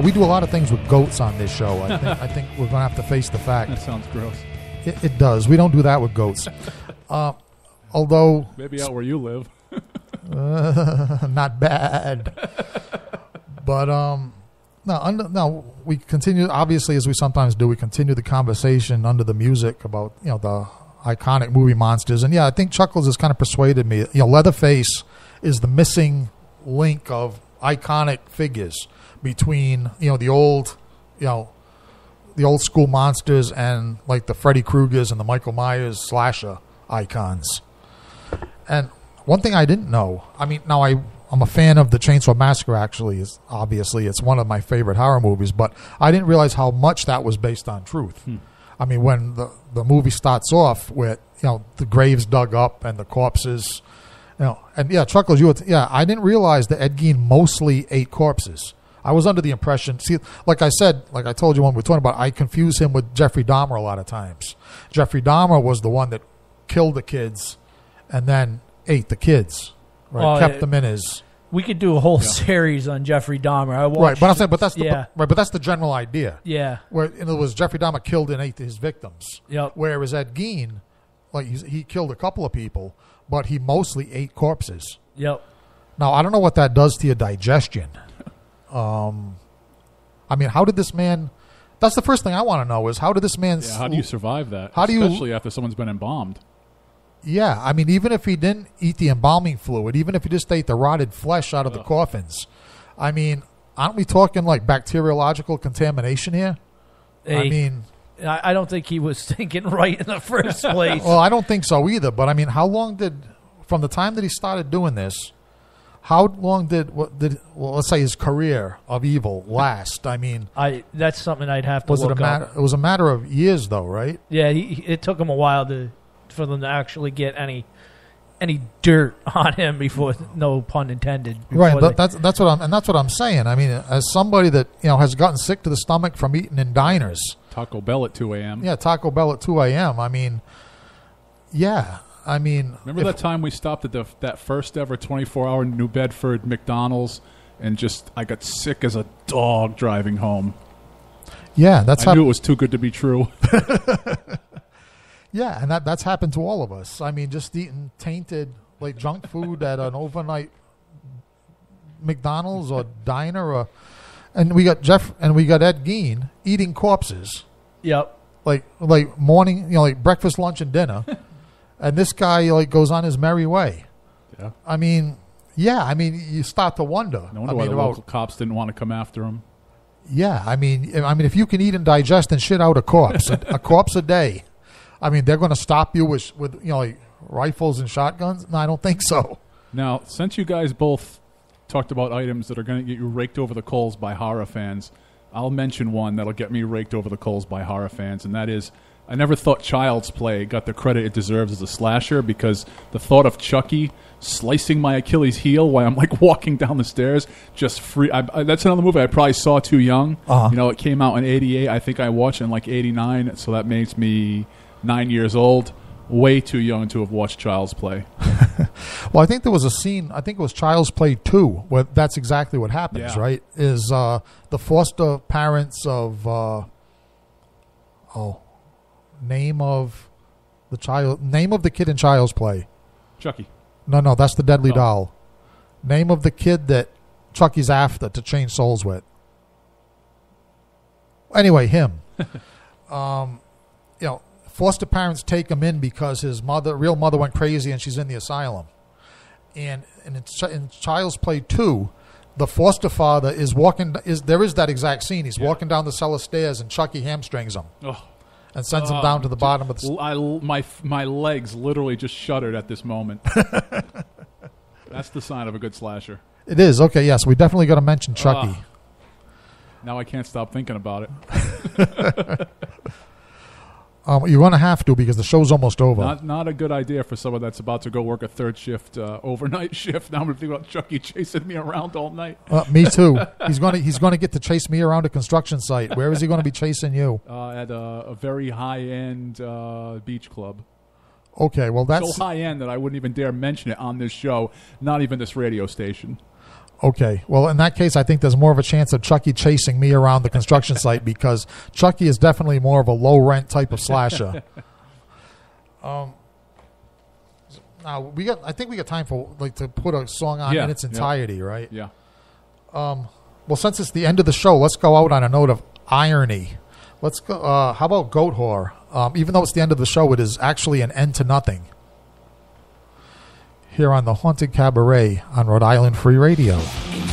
We do a lot of things with goats on this show. I think we're going to have to face the fact. That sounds gross. It does. We don't do that with goats. Although Maybe out where you live. not bad. But no, we continue. Obviously, as we sometimes do, we continue the conversation under the music about the iconic movie monsters. And yeah, I think Chuckles has kind of persuaded me. Leatherface is the missing link of iconic figures between the old school monsters and like the Freddy Kruegers and the Michael Myers slasher icons. And one thing I didn't know, I mean, now I'm a fan of the Chainsaw Massacre, actually. Obviously, it's one of my favorite horror movies, but I didn't realize how much that was based on truth. I mean, when the movie starts off with, the graves dug up and the corpses, and yeah, Chuckles, I didn't realize that Ed Gein mostly ate corpses. I was under the impression, like I told you when we were talking about, I confuse him with Jeffrey Dahmer a lot of times. Jeffrey Dahmer was the one that killed the kids and then ate the kids, right? Kept them in his. We could do a whole series on Jeffrey Dahmer. Right, but I'm saying, but that's the general idea. Yeah. Where in other words, Jeffrey Dahmer killed and ate his victims. Yep. Whereas Ed Gein, like he killed a couple of people, but he mostly ate corpses. Yep. Now I don't know what that does to your digestion. I mean, how did this man? That's the first thing I want to know is how did this man? Yeah, how do you survive that? How do you, especially after someone's been embalmed? Yeah, I mean, even if he didn't eat the embalming fluid, even if he just ate the rotted flesh out of the coffins, I mean, aren't we talking like bacteriological contamination here? Hey, I mean, I don't think he was thinking right in the first place. Well, I don't think so either. But I mean, how long from the time that he started doing this? How long let's say his career of evil last? I mean, that's something I'd have to look up. It was a matter of years, though, right? Yeah, it took him a while for them to actually get any dirt on him before, no pun intended. Right, but that's what I'm saying. I mean, as somebody that has gotten sick to the stomach from eating in diners, Taco Bell at 2 a.m. Yeah, Taco Bell at 2 a.m. I mean, yeah. I mean, remember that time we stopped at that first ever 24-hour New Bedford McDonald's, and I got sick as a dog driving home. Yeah, I knew it was too good to be true. Yeah, and that's happened to all of us. I mean, just eating tainted like junk food at an overnight McDonald's or diner, and we got Ed Gein eating corpses. Yep. Like morning, like breakfast, lunch, and dinner. And this guy goes on his merry way. Yeah. I mean, you start to wonder. No wonder why the local cops didn't want to come after him. Yeah, I mean, if you can eat and digest and shit out a corpse, a corpse a day, I mean, they're going to stop you with like rifles and shotguns? No, I don't think so. Now, since you guys both talked about items that are going to get you raked over the coals by horror fans, I'll mention one that'll get me raked over the coals by horror fans, and that is, I never thought Child's Play got the credit it deserves as a slasher, because the thought of Chucky slicing my Achilles heel while I'm walking down the stairs, just free. That's another movie I probably saw too young. Uh-huh. It came out in '88. I think I watched it in '89, so that makes me 9 years old. Way too young to have watched Child's Play. Well, I think there was a scene, I think it was Child's Play 2, where that's exactly what happens, right? Is the foster parents of, name of the kid in Child's Play. Chucky. No, that's the Deadly Doll. Name of the kid that Chucky's after to change souls with. Anyway, him. Foster parents take him in because his real mother went crazy and she's in the asylum. And in Child's Play 2, the foster father there is that exact scene. He's walking down the cellar stairs and Chucky hamstrings him. And sends him down to the bottom of the... My legs literally just shuddered at this moment. That's the sign of a good slasher. It is. Okay, yes. We definitely got to mention Chucky. Now I can't stop thinking about it. You're going to have to, because the show's almost over. Not a good idea for someone that's about to go work a third shift, overnight shift. Now I'm going to think about Chucky chasing me around all night. Me too. He's going to get to chase me around a construction site. Where is he going to be chasing you? At a very high-end beach club. Okay, well that's so high-end that I wouldn't even dare mention it on this show, not even this radio station. Okay. Well, in that case, I think there's more of a chance of Chucky chasing me around the construction site because Chucky is definitely more of a low rent type of slasher. Now I think we got time for to put a song on in its entirety, right? Yeah. Well, since it's the end of the show, let's go out on a note of irony. Let's go. How about Goat Whore? Even though it's the end of the show, it is actually an end to nothing. Here on the Haunted Cabaret on Rhode Island Free Radio.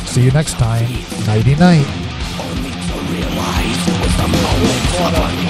See you next time. Nighty night. Only to realize with the moment of